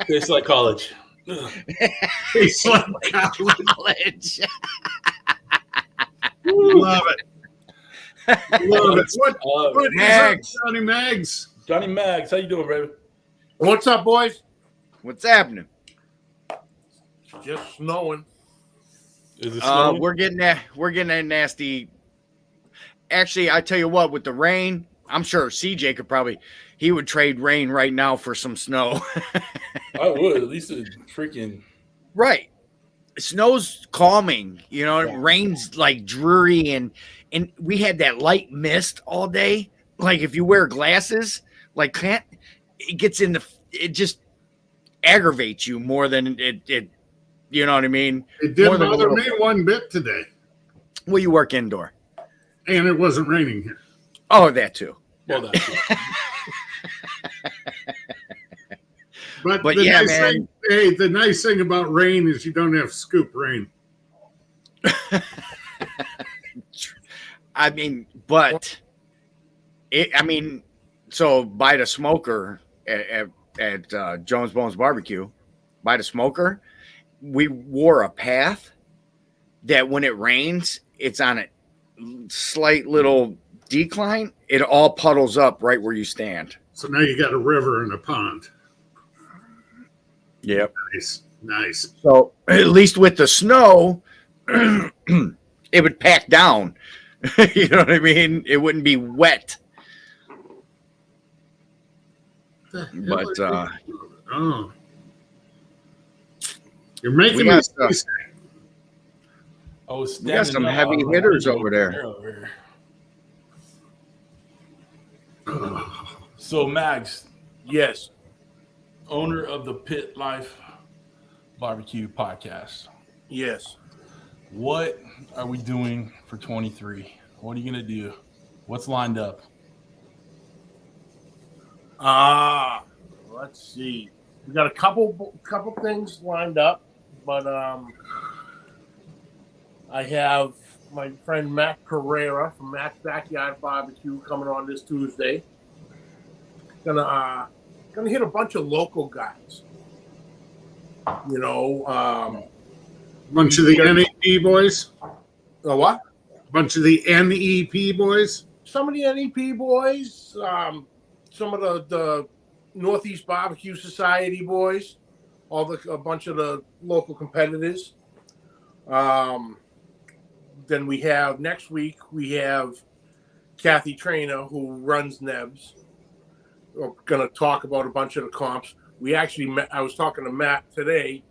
[SPEAKER 1] tastes like college. Ugh.
[SPEAKER 2] Tastes like
[SPEAKER 3] College.
[SPEAKER 2] Love it. Love it. What is up,
[SPEAKER 3] Mags.
[SPEAKER 2] Johnny Mags?
[SPEAKER 1] Johnny Mags, how you doing, baby?
[SPEAKER 4] What's up, boys?
[SPEAKER 3] What's happening?
[SPEAKER 4] Just snowing.
[SPEAKER 1] Is it snowing?
[SPEAKER 3] We're getting that nasty. Actually, I tell you what, with the rain, I'm sure CJ he would trade rain right now for some snow.
[SPEAKER 1] I would. At least a freaking.
[SPEAKER 3] Right. Snow's calming,
[SPEAKER 1] Yeah.
[SPEAKER 3] Rain's like dreary and we had that light mist all day. Like if you wear glasses, like it just aggravates you more than it you know what I mean?
[SPEAKER 2] It didn't
[SPEAKER 3] More than a
[SPEAKER 2] bother
[SPEAKER 3] little
[SPEAKER 2] me one bit today.
[SPEAKER 3] Well, you work indoor.
[SPEAKER 2] And it wasn't raining here.
[SPEAKER 3] Oh, that too.
[SPEAKER 1] Well, that's
[SPEAKER 2] But
[SPEAKER 3] But
[SPEAKER 2] the
[SPEAKER 3] yeah,
[SPEAKER 2] nice
[SPEAKER 3] man.
[SPEAKER 2] thing, hey, the nice thing about rain is you don't have to scoop rain.
[SPEAKER 3] I mean, but so by the smoker at Jones Bones Barbecue, by the smoker, we wore a path that when it rains, it's on a slight little decline. It all puddles up right where you stand.
[SPEAKER 2] So now you got a river and a pond.
[SPEAKER 3] Yep.
[SPEAKER 2] Nice.
[SPEAKER 3] So at least with the snow, it would pack down. You know what I mean? It wouldn't be wet. But
[SPEAKER 2] oh, you're making
[SPEAKER 3] We
[SPEAKER 2] me
[SPEAKER 3] got,
[SPEAKER 2] seasick.
[SPEAKER 1] I was
[SPEAKER 3] we got
[SPEAKER 1] standing
[SPEAKER 3] some
[SPEAKER 1] up,
[SPEAKER 3] heavy
[SPEAKER 1] I was like,
[SPEAKER 3] hitters
[SPEAKER 1] "What
[SPEAKER 3] over
[SPEAKER 1] are you
[SPEAKER 3] there."
[SPEAKER 1] doing over here?" So, Mags,
[SPEAKER 4] Yes.
[SPEAKER 1] owner of the Pit Life Barbecue Podcast,
[SPEAKER 4] Yes.
[SPEAKER 1] what are we doing for 23? What are you going to do? What's lined up?
[SPEAKER 4] Let's see. We got a couple things lined up, but I have my friend Matt Carrera from Matt's Backyard Barbecue coming on this Tuesday. Gonna hit a bunch of local guys.
[SPEAKER 2] Bunch of the NEP boys.
[SPEAKER 4] What?
[SPEAKER 2] Bunch of the NEP boys.
[SPEAKER 4] Some of the NEP boys, some of the Northeast Barbecue Society boys, a bunch of the local competitors. Then we have next week we have Kathy Trainer, who runs Nebs. We're gonna talk about a bunch of the comps. We actually met. I was talking to Matt today,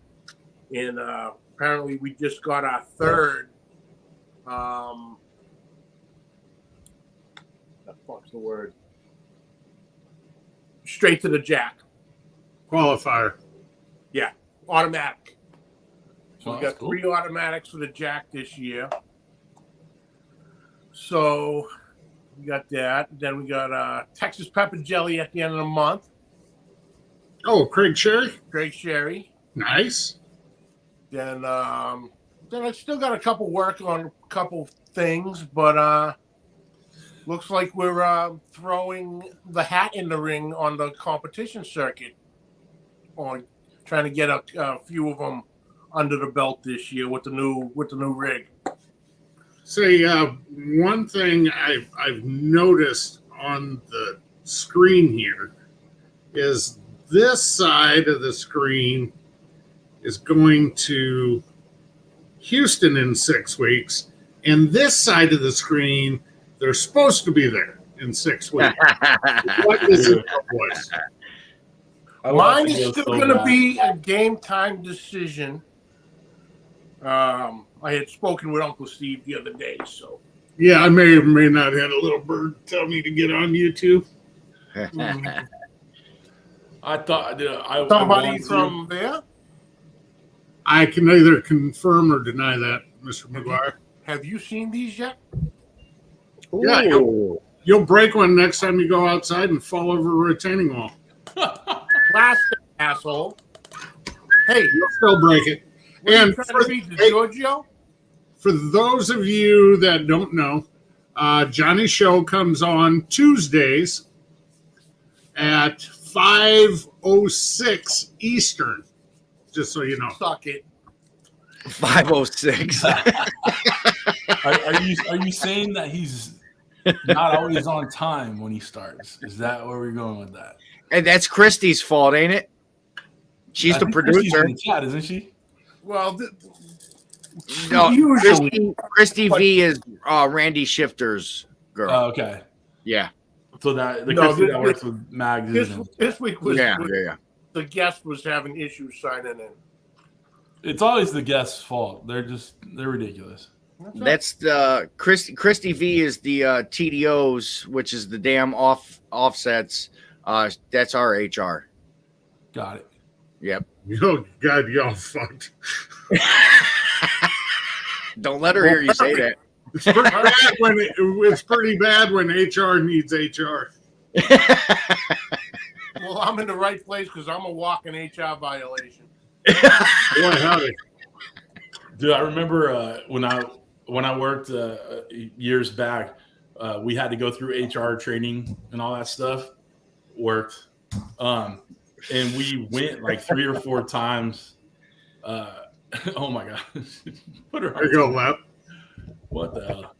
[SPEAKER 4] and apparently we just got our third. What the fuck's the word? Straight to the jack.
[SPEAKER 2] Qualifier.
[SPEAKER 4] Yeah, automatic. So
[SPEAKER 1] Well,
[SPEAKER 4] we got
[SPEAKER 1] that's cool.
[SPEAKER 4] 3 automatics for the jack this year. So we got that. Then we got Texas pepper jelly at the end of the month.
[SPEAKER 2] Oh, Craig Sherry.
[SPEAKER 4] Great sherry.
[SPEAKER 2] Nice.
[SPEAKER 4] Then I still got a couple work on a couple things, but looks like we're throwing the hat in the ring on the competition circuit, on trying to get a few of them under the belt this year with the new rig.
[SPEAKER 2] Say, one thing I've noticed on the screen here is this side of the screen is going to Houston in 6 weeks, and this side of the screen, they're supposed to be there. in 6 weeks. What is it, boys?
[SPEAKER 4] Mine is still going to be a game time decision. I had spoken with Uncle Steve the other day, so.
[SPEAKER 2] Yeah, I may or may not have a little bird tell me to get on YouTube.
[SPEAKER 1] I thought
[SPEAKER 4] Somebody from there?
[SPEAKER 2] I can neither confirm or deny that, Mr. McGuire.
[SPEAKER 4] Have you seen these yet?
[SPEAKER 2] Yeah, you'll break one next time you go outside and fall over a retaining wall.
[SPEAKER 4] Plastic, asshole. Hey,
[SPEAKER 2] You'll still break it. And
[SPEAKER 4] Giorgio?
[SPEAKER 2] For those of you that don't know, Johnny's show comes on Tuesdays at 5:06 Eastern. Just so you know.
[SPEAKER 4] Suck it.
[SPEAKER 3] 5:06.
[SPEAKER 1] Are you saying that he's not always on time when he starts? Is that where we're going with that?
[SPEAKER 3] And that's Christy's fault, ain't it? She's the producer.
[SPEAKER 1] In the chat, isn't she?
[SPEAKER 4] Well,
[SPEAKER 3] no,
[SPEAKER 4] usually
[SPEAKER 3] Christy V is Randy Shifter's girl.
[SPEAKER 1] Oh, okay.
[SPEAKER 3] Yeah.
[SPEAKER 1] So that that works with Mags.
[SPEAKER 4] This week was
[SPEAKER 3] yeah.
[SPEAKER 4] The guest was having issues signing in.
[SPEAKER 1] It's always the guest's fault. They're ridiculous.
[SPEAKER 3] That's the Christy V is the TDOs, which is the damn offsets. That's our HR.
[SPEAKER 1] Got it.
[SPEAKER 3] Yep.
[SPEAKER 2] Oh God, y'all fucked.
[SPEAKER 3] Don't let her hear you say that.
[SPEAKER 2] It's pretty bad when HR needs HR.
[SPEAKER 4] Well, I'm in the right place because I'm a walking HR violation.
[SPEAKER 2] Boy, howdy.
[SPEAKER 1] Dude, I remember when I worked years back, we had to go through HR training and all that stuff. Worked, and we went like 3 or 4 times. Oh my gosh! Put her.
[SPEAKER 2] There you go, Lap.
[SPEAKER 1] What the hell?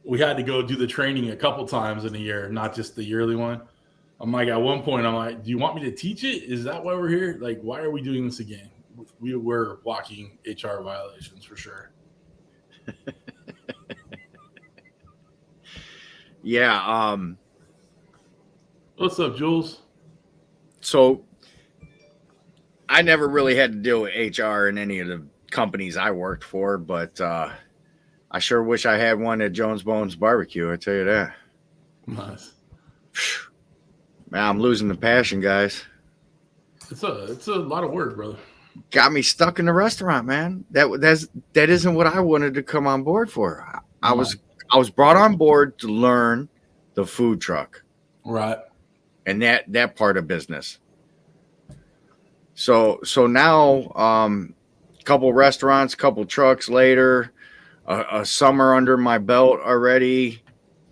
[SPEAKER 1] We had to go do the training a couple times in a year, not just the yearly one. I'm like, at one point, I'm like, do you want me to teach it? Is that why we're here? Like, why are we doing this again? We were walking HR violations for sure.
[SPEAKER 3] Yeah.
[SPEAKER 1] What's up, Jules?
[SPEAKER 3] So I never really had to deal with HR in any of the companies I worked for, but I sure wish I had one at Jones Bones Barbecue. I tell you that.
[SPEAKER 1] Nice.
[SPEAKER 3] Man, I'm losing the passion, guys.
[SPEAKER 1] It's a lot of work, brother.
[SPEAKER 3] Got me stuck in the restaurant, man. That isn't what I wanted to come on board for. I was brought on board to learn the food truck,
[SPEAKER 1] right,
[SPEAKER 3] and that part of business. So now, couple restaurants, couple trucks later, a summer under my belt already,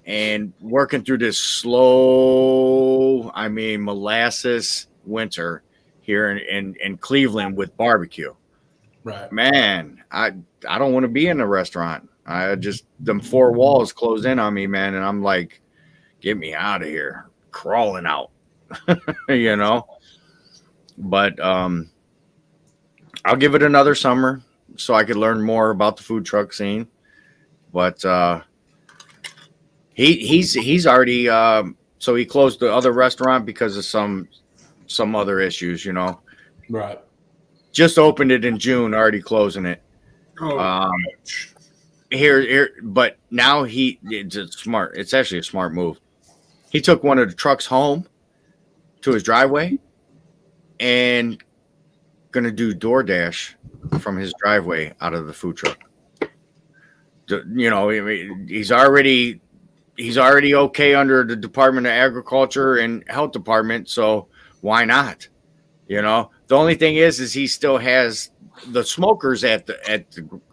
[SPEAKER 3] and working through this slow, molasses winter here in Cleveland with barbecue.
[SPEAKER 1] Right,
[SPEAKER 3] man. I don't want to be in a restaurant. I just, them 4 walls close in on me, man, and I'm like, get me out of here, crawling out, you know. But I'll give it another summer so I could learn more about the food truck scene. But he's already so he closed the other restaurant because of some other issues, you know.
[SPEAKER 1] Right.
[SPEAKER 3] Just opened it in June, already closing it.
[SPEAKER 2] Oh,
[SPEAKER 3] here, but now it's actually a smart move. He took one of the trucks home to his driveway and gonna do DoorDash from his driveway out of the food truck. You know, he's already okay under the Department of Agriculture and Health Department, so why not? You know, the only thing is he still has the smokers at the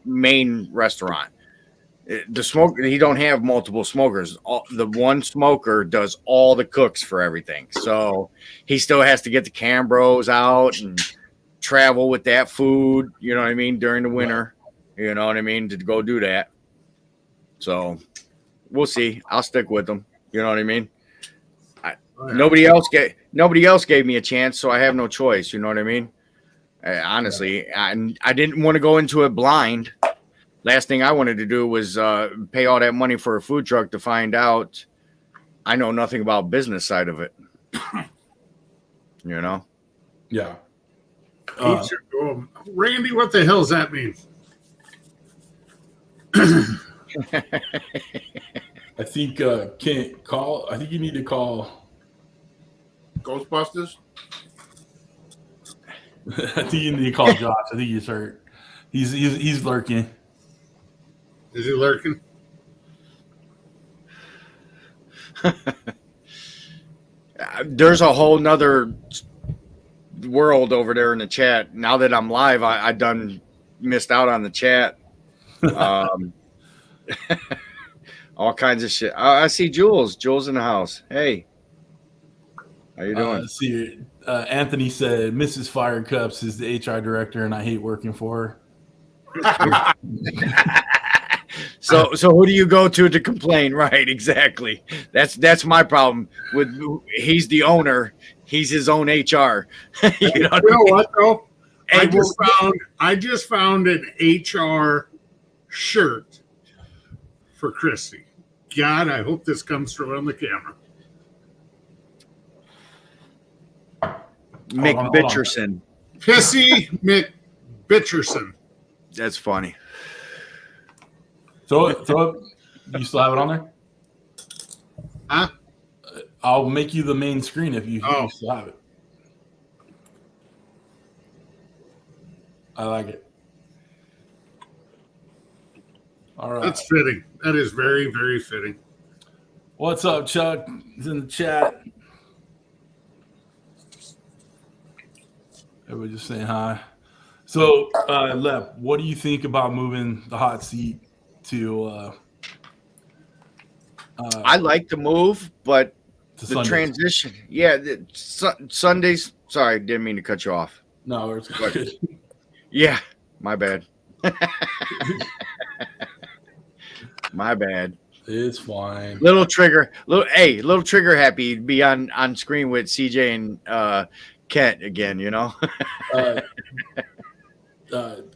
[SPEAKER 3] main restaurant. The smoker, he don't have multiple smokers. The one smoker does all the cooks for everything. So he still has to get the Cambros out and travel with that food, you know what I mean, during the winter, you know what I mean, to go do that. So we'll see. I'll stick with them. You know what I mean? Nobody else gave me a chance, so I have no choice. You know what I mean? Honestly, I didn't want to go into it blind. Last thing I wanted to do was pay all that money for a food truck to find out I know nothing about business side of it. You know?
[SPEAKER 1] Yeah.
[SPEAKER 2] Randy, what the hell does that mean?
[SPEAKER 1] I think can't call. I think you need to call
[SPEAKER 4] Ghostbusters.
[SPEAKER 1] I think you need to call Josh. I think he's hurt. He's lurking.
[SPEAKER 2] Is he lurking?
[SPEAKER 3] There's a whole nother world over there in the chat. Now that I'm live, I done missed out on the chat. All kinds of shit. I see Jules. Jules in the house. Hey, how you doing?
[SPEAKER 1] Let's see. Anthony said Mrs. Fire Cups is the HR director, and I hate working for her.
[SPEAKER 3] So who do you go to complain? Right, exactly. That's my problem. With he's the owner. He's his own HR.
[SPEAKER 2] You know what though? I just found an HR shirt for Christy. God, I hope this comes through on the camera.
[SPEAKER 3] McBitcherson.
[SPEAKER 2] Pissy McBitcherson.
[SPEAKER 3] That's funny.
[SPEAKER 1] Throw it. You still have it on there?
[SPEAKER 2] Huh?
[SPEAKER 1] I'll make you the main screen if you still have it. I like it. All right.
[SPEAKER 2] That's fitting. That is very, very fitting.
[SPEAKER 1] What's up, Chuck? He's in the chat. Everybody just saying hi. So, Lep, what do you think about moving the hot seat to
[SPEAKER 3] I like the move, but the
[SPEAKER 1] Sundays?
[SPEAKER 3] transition. Yeah, Sundays. Sorry, didn't mean to cut you off.
[SPEAKER 1] No, it's good.
[SPEAKER 3] Yeah, my bad. My bad.
[SPEAKER 1] It's fine.
[SPEAKER 3] Little trigger happy to be on screen with CJ and Kent again, you know.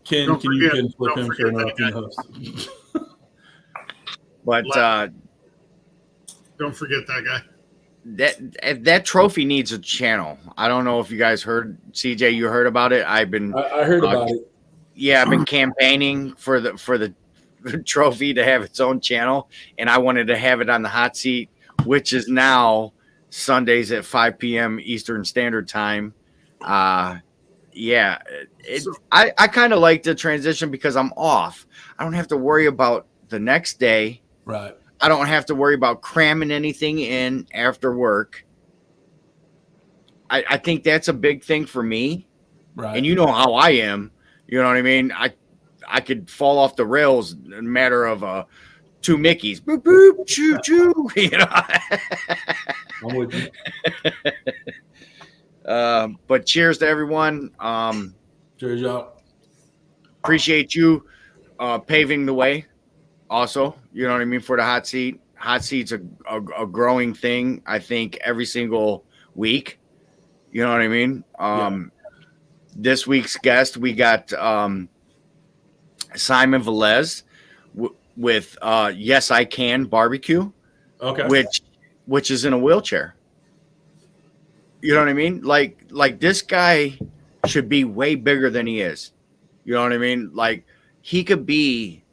[SPEAKER 1] Ken, you flip him for interrupting the host?
[SPEAKER 3] But
[SPEAKER 2] don't forget that guy.
[SPEAKER 3] That trophy needs a channel. I don't know if you guys heard, CJ. You heard about it?
[SPEAKER 1] I heard about it.
[SPEAKER 3] Yeah, I've been campaigning for the trophy to have its own channel, and I wanted to have it on the hot seat, which is now Sundays at 5 p.m. Eastern Standard Time. Yeah, I kind of like the transition because I'm off. I don't have to worry about the next day.
[SPEAKER 1] Right.
[SPEAKER 3] I don't have to worry about cramming anything in after work. I think that's a big thing for me.
[SPEAKER 1] Right.
[SPEAKER 3] And you know how I am. You know what I mean? I could fall off the rails in a matter of 2 Mickeys. Boop, boop, choo, choo. You know?
[SPEAKER 1] I'm with you.
[SPEAKER 3] But cheers to everyone.
[SPEAKER 1] Cheers out.
[SPEAKER 3] Appreciate you paving the way. Also, you know what I mean, for the hot seat. Hot seat's a growing thing, I think, every single week. You know what I mean? This week's guest, we got Simon Velez with Yes I Can Barbecue.
[SPEAKER 1] Okay.
[SPEAKER 3] Which is in a wheelchair. You know what I mean? Like this guy should be way bigger than he is. You know what I mean? Like he could be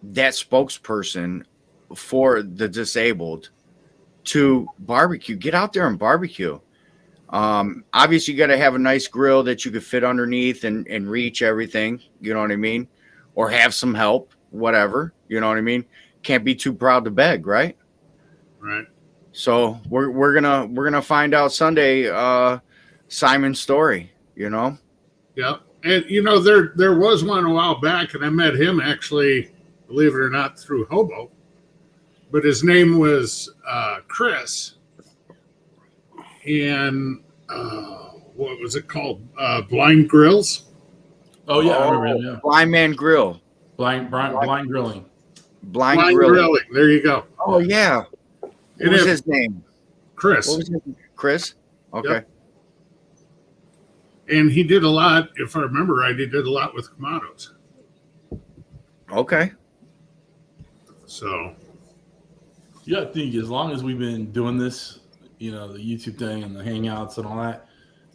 [SPEAKER 3] that spokesperson for the disabled to barbecue. Get out there and barbecue. Obviously you got to have a nice grill that you could fit underneath and reach everything. You know what I mean? Or have some help, whatever. You know what I mean? Can't be too proud to beg, right?
[SPEAKER 2] Right.
[SPEAKER 3] So we're gonna find out Sunday Simon's story, you know?
[SPEAKER 2] Yeah. And you know, there was one a while back, and I met him actually, believe it or not, through Hobo. But his name was Chris. And what was it called? Blind Grills.
[SPEAKER 1] Oh yeah, I remember him. Yeah.
[SPEAKER 3] Blind Man Grill.
[SPEAKER 1] Blind grilling.
[SPEAKER 3] Blind grilling.
[SPEAKER 2] There you go.
[SPEAKER 3] Oh yeah. What was his name?
[SPEAKER 2] Chris.
[SPEAKER 3] What was his name? Chris? Okay.
[SPEAKER 2] Yep. And he did a lot, if I remember right, he did a lot with Kamados.
[SPEAKER 3] Okay.
[SPEAKER 2] So
[SPEAKER 1] Yeah, I think as long as we've been doing this, the YouTube thing and the hangouts and all that,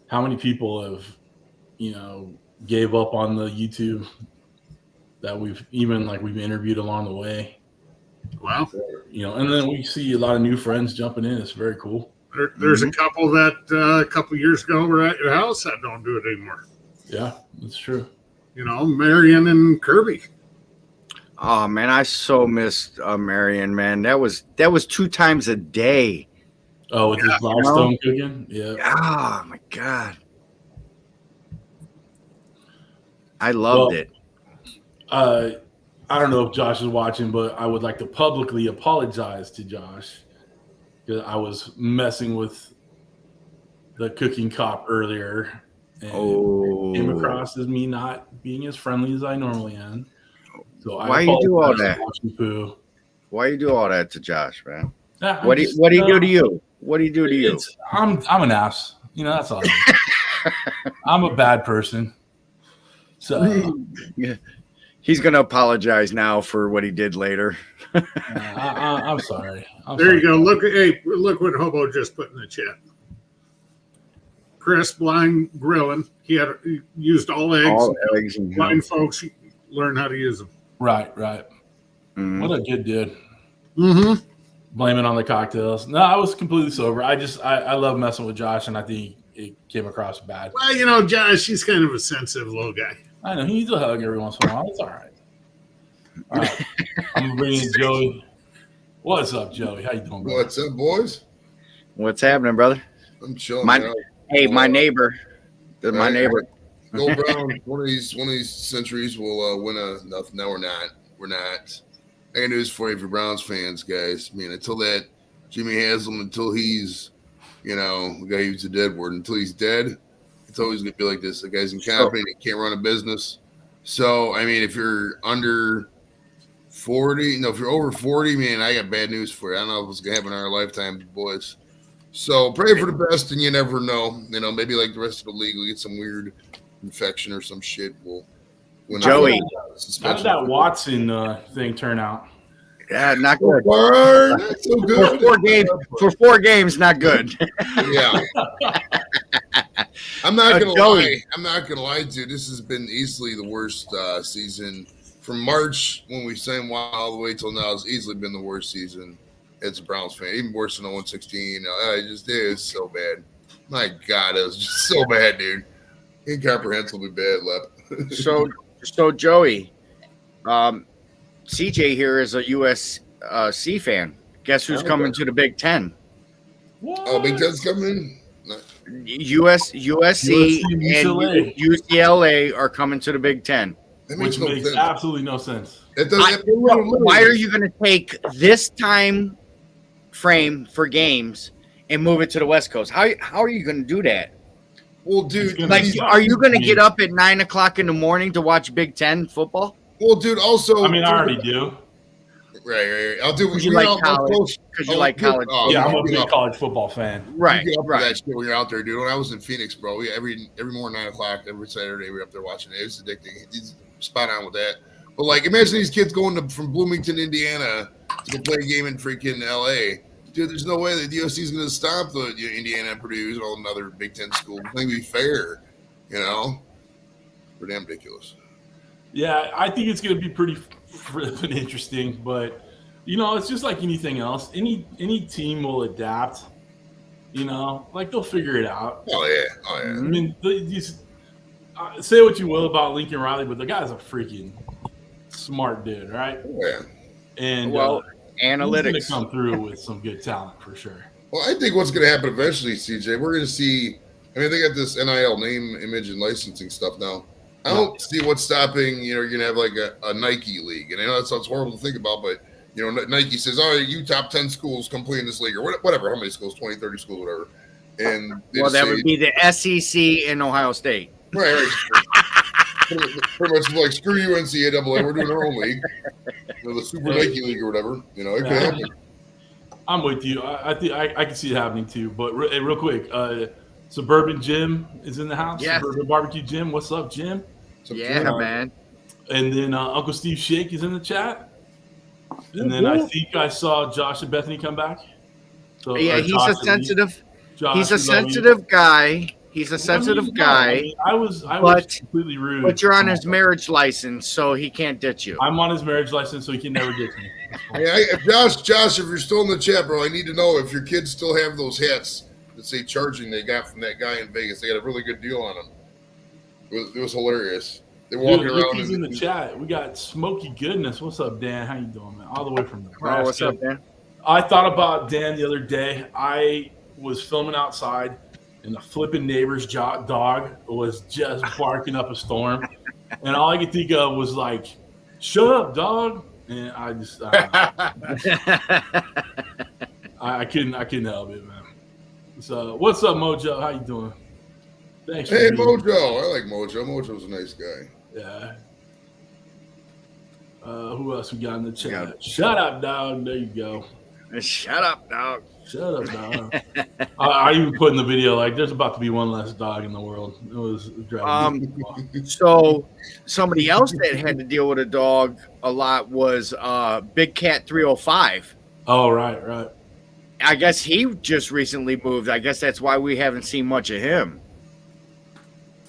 [SPEAKER 1] how many people have, gave up on the YouTube that we've interviewed along the way,
[SPEAKER 2] wow.
[SPEAKER 1] and then we see a lot of new friends jumping in. It's very cool.
[SPEAKER 2] There's a couple that a couple years ago were at your house that don't do it anymore.
[SPEAKER 1] Yeah, that's true.
[SPEAKER 2] Marion and Kirby.
[SPEAKER 3] Oh man, I so missed Marion, man. That was 2 times a day.
[SPEAKER 1] Oh, with his Blackstone cooking? Yeah.
[SPEAKER 3] Oh my God. I loved it.
[SPEAKER 1] I don't know if Josh is watching, but I would like to publicly apologize to Josh because I was messing with the cooking cop earlier and came across as me not being as friendly as I normally am. So
[SPEAKER 3] why you do all that?
[SPEAKER 1] Poo.
[SPEAKER 3] Why you do all that to Josh, man?
[SPEAKER 1] What do you
[SPEAKER 3] do to you? What do you do to you?
[SPEAKER 1] I'm an ass. That's all. I'm a bad person. So
[SPEAKER 3] he's gonna apologize now for what he did later.
[SPEAKER 1] I'm sorry.
[SPEAKER 2] You go. Look what Hobo just put in the chat. Chris blind grilling. He used all eggs.
[SPEAKER 3] All eggs.
[SPEAKER 2] Blind folks learn how to use them.
[SPEAKER 1] Right. Mm-hmm. What a good dude.
[SPEAKER 2] Mm-hmm.
[SPEAKER 1] Blame it on the cocktails. No, I was completely sober. I love messing with Josh, and I think it came across bad.
[SPEAKER 2] Well, Josh, he's kind of a sensitive little guy.
[SPEAKER 1] I know. He needs a hug every once in a while. It's all right. All right. I'm going to bring in Joey. What's up, Joey? How you doing, bro?
[SPEAKER 5] What's up, boys?
[SPEAKER 3] What's happening, brother?
[SPEAKER 5] I'm chilling.
[SPEAKER 3] Hey, my neighbor. My neighbor.
[SPEAKER 5] Go Brown. One of these centuries will win nothing. No, we're not. We're not. I got news for you for Browns fans, guys. I mean, until that Jimmy Haslam, until he's, the guy who's a dead word, until he's dead, it's always going to be like this. The guy's incompetent. He can't run a business. So, I mean, if you're under 40, if you're over 40, man, I got bad news for you. I don't know if it's going to happen in our lifetime, boys. So pray for the best, and you never know. Maybe like the rest of the league, we'll get some weird infection or some shit.
[SPEAKER 3] Joey.
[SPEAKER 1] How did that Watson thing turn out?
[SPEAKER 3] Yeah, not good.
[SPEAKER 5] Not so good.
[SPEAKER 3] For 4 games, not good.
[SPEAKER 5] Yeah. I'm not gonna lie. I'm not gonna lie, dude. This has been easily the worst season from March when we signed Wild all the way till now. It's easily been the worst season as a Browns fan, even worse than 0-16. It was so bad. My God, it was just so bad, dude. Incomprehensibly bad, Lep.
[SPEAKER 3] So Joey, CJ here is a USC fan. Guess who's coming to the Big Ten?
[SPEAKER 1] What?
[SPEAKER 5] Oh, Big Ten's coming in?
[SPEAKER 3] USC and UCLA are coming to the Big Ten.
[SPEAKER 1] Which makes absolutely no sense.
[SPEAKER 3] Why are you going to take this time frame for games and move it to the West Coast? How are you going to do that?
[SPEAKER 5] Well, dude,
[SPEAKER 3] are you going to get up at 9 o'clock in the morning to watch Big Ten football?
[SPEAKER 5] Well, dude, also,
[SPEAKER 1] I already do.
[SPEAKER 5] Right. I'll do
[SPEAKER 3] because you like college. Because you like college.
[SPEAKER 1] Yeah, I'm a big college football fan.
[SPEAKER 3] Right.
[SPEAKER 5] That shit when you're out there, dude. When I was in Phoenix, bro, every morning 9 o'clock, every Saturday, we were up there watching it. It was addicting. He's spot on with that. But imagine these kids going from Bloomington, Indiana, to go play a game in freaking LA. Dude, there's no way that the USC is going to stop the Indiana and Purdue and all another Big Ten school. It's going to be fair, We're damn ridiculous.
[SPEAKER 1] Yeah, I think it's going to be pretty interesting, but it's just like anything else. Any team will adapt. They'll figure it out.
[SPEAKER 5] Oh yeah.
[SPEAKER 1] Say what you will about Lincoln Riley, but the guy's a freaking smart dude, right?
[SPEAKER 5] Oh, yeah.
[SPEAKER 1] And
[SPEAKER 3] analytics
[SPEAKER 1] he's going to come through with some good talent for sure.
[SPEAKER 5] Well, I think what's going to happen eventually, CJ, we're going to see. They got this NIL name, image, and licensing stuff now. I don't see what's stopping. You're going to have like a Nike league, and I know that sounds horrible to think about, but Nike says, "Oh, you top 10 schools come play in this league," or whatever. How many schools? 20, 30 schools, whatever. And
[SPEAKER 3] that would be the SEC in Ohio State.
[SPEAKER 5] Right. Pretty much like screw you, NCAA. We're doing our own league, the Super Nike League or whatever. It could happen.
[SPEAKER 1] I'm with you. I think I can see it happening too. But real quick, Suburban Jim is in the house.
[SPEAKER 3] Yes.
[SPEAKER 1] Suburban Barbecue Jim. What's up, Jim?
[SPEAKER 3] Yeah, man.
[SPEAKER 1] And then Uncle Steve Shake is in the chat. And then I think I saw Josh and Bethany come back. So
[SPEAKER 3] Yeah,
[SPEAKER 1] or
[SPEAKER 3] he's
[SPEAKER 1] Josh
[SPEAKER 3] a
[SPEAKER 1] at least.
[SPEAKER 3] sensitive.
[SPEAKER 1] Josh,
[SPEAKER 3] He's a
[SPEAKER 1] we love you.
[SPEAKER 3] sensitive guy. He's a
[SPEAKER 1] Well, I mean,
[SPEAKER 3] sensitive
[SPEAKER 1] no,
[SPEAKER 3] guy.
[SPEAKER 1] I mean, I was
[SPEAKER 3] but-
[SPEAKER 1] completely rude.
[SPEAKER 3] But you're on his marriage license, so he can't ditch you.
[SPEAKER 1] I'm on his marriage license, so he can never ditch me.
[SPEAKER 5] Hey, Josh, if you're still in the chat, bro, I need to know if your kids still have those hats that say charging they got from that guy in Vegas. They got a really good deal on them. It was hilarious. They're walking
[SPEAKER 1] Dude,
[SPEAKER 5] around
[SPEAKER 1] he's in the chat. We got Smoky Goodness. What's up, Dan? How you doing, man? All the way from Nebraska.
[SPEAKER 3] Oh, what's up, man?
[SPEAKER 1] I thought about Dan the other day. I was filming outside, and the flipping neighbor's dog was just barking up a storm, and all I could think of was like, "Shut up, dog!" And I just, I couldn't help it, man. So, what's up, Mojo? How you doing? Thanks.
[SPEAKER 5] Hey, Mojo. I like Mojo. Mojo's a nice guy.
[SPEAKER 1] Yeah. Who else we got in the chat? Yeah. Shut up, dog. There you go.
[SPEAKER 3] Shut up, dog.
[SPEAKER 1] Shut up, dog. I even put in the video like there's about to be one less dog in the world. It was driving me.
[SPEAKER 3] So somebody else that had to deal with a dog a lot was Big Cat 305.
[SPEAKER 1] Oh, right.
[SPEAKER 3] I guess he just recently moved. I guess that's why we haven't seen much of him.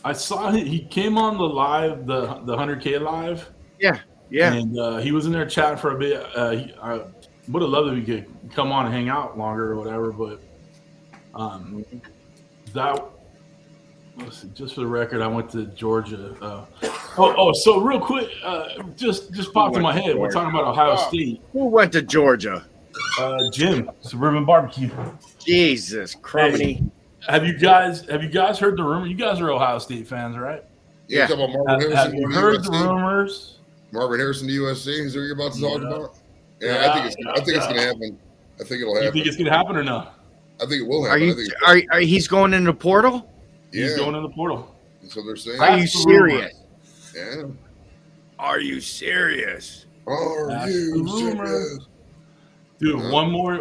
[SPEAKER 1] I saw he came on the live, the 100K live.
[SPEAKER 3] Yeah.
[SPEAKER 1] And he was in there chatting for a bit. I would have loved if he could come on and hang out longer or whatever, but let's see, just for the record, I went to Georgia. So real quick, just popped in my head. We're talking about Ohio State.
[SPEAKER 3] Who went to Georgia?
[SPEAKER 1] Jim, Suburban Barbecue.
[SPEAKER 3] Jesus, crummy.
[SPEAKER 1] Hey, have you guys heard the rumor? You guys are Ohio State fans, right?
[SPEAKER 3] Yeah.
[SPEAKER 5] Have
[SPEAKER 1] you heard the rumors?
[SPEAKER 5] Marvin Harrison to USC? Is that what you're about to talk about? Yeah,
[SPEAKER 1] Yeah,
[SPEAKER 5] I think it's gonna happen. I think it'll happen.
[SPEAKER 1] You think it's gonna happen or no?
[SPEAKER 5] I think it will happen.
[SPEAKER 3] Are he's going in the portal?
[SPEAKER 5] Yeah.
[SPEAKER 1] He's going in the portal.
[SPEAKER 5] So they're saying.
[SPEAKER 3] Are you serious?
[SPEAKER 5] Yeah.
[SPEAKER 3] Are you serious?
[SPEAKER 5] Are you serious?
[SPEAKER 1] Dude, one more.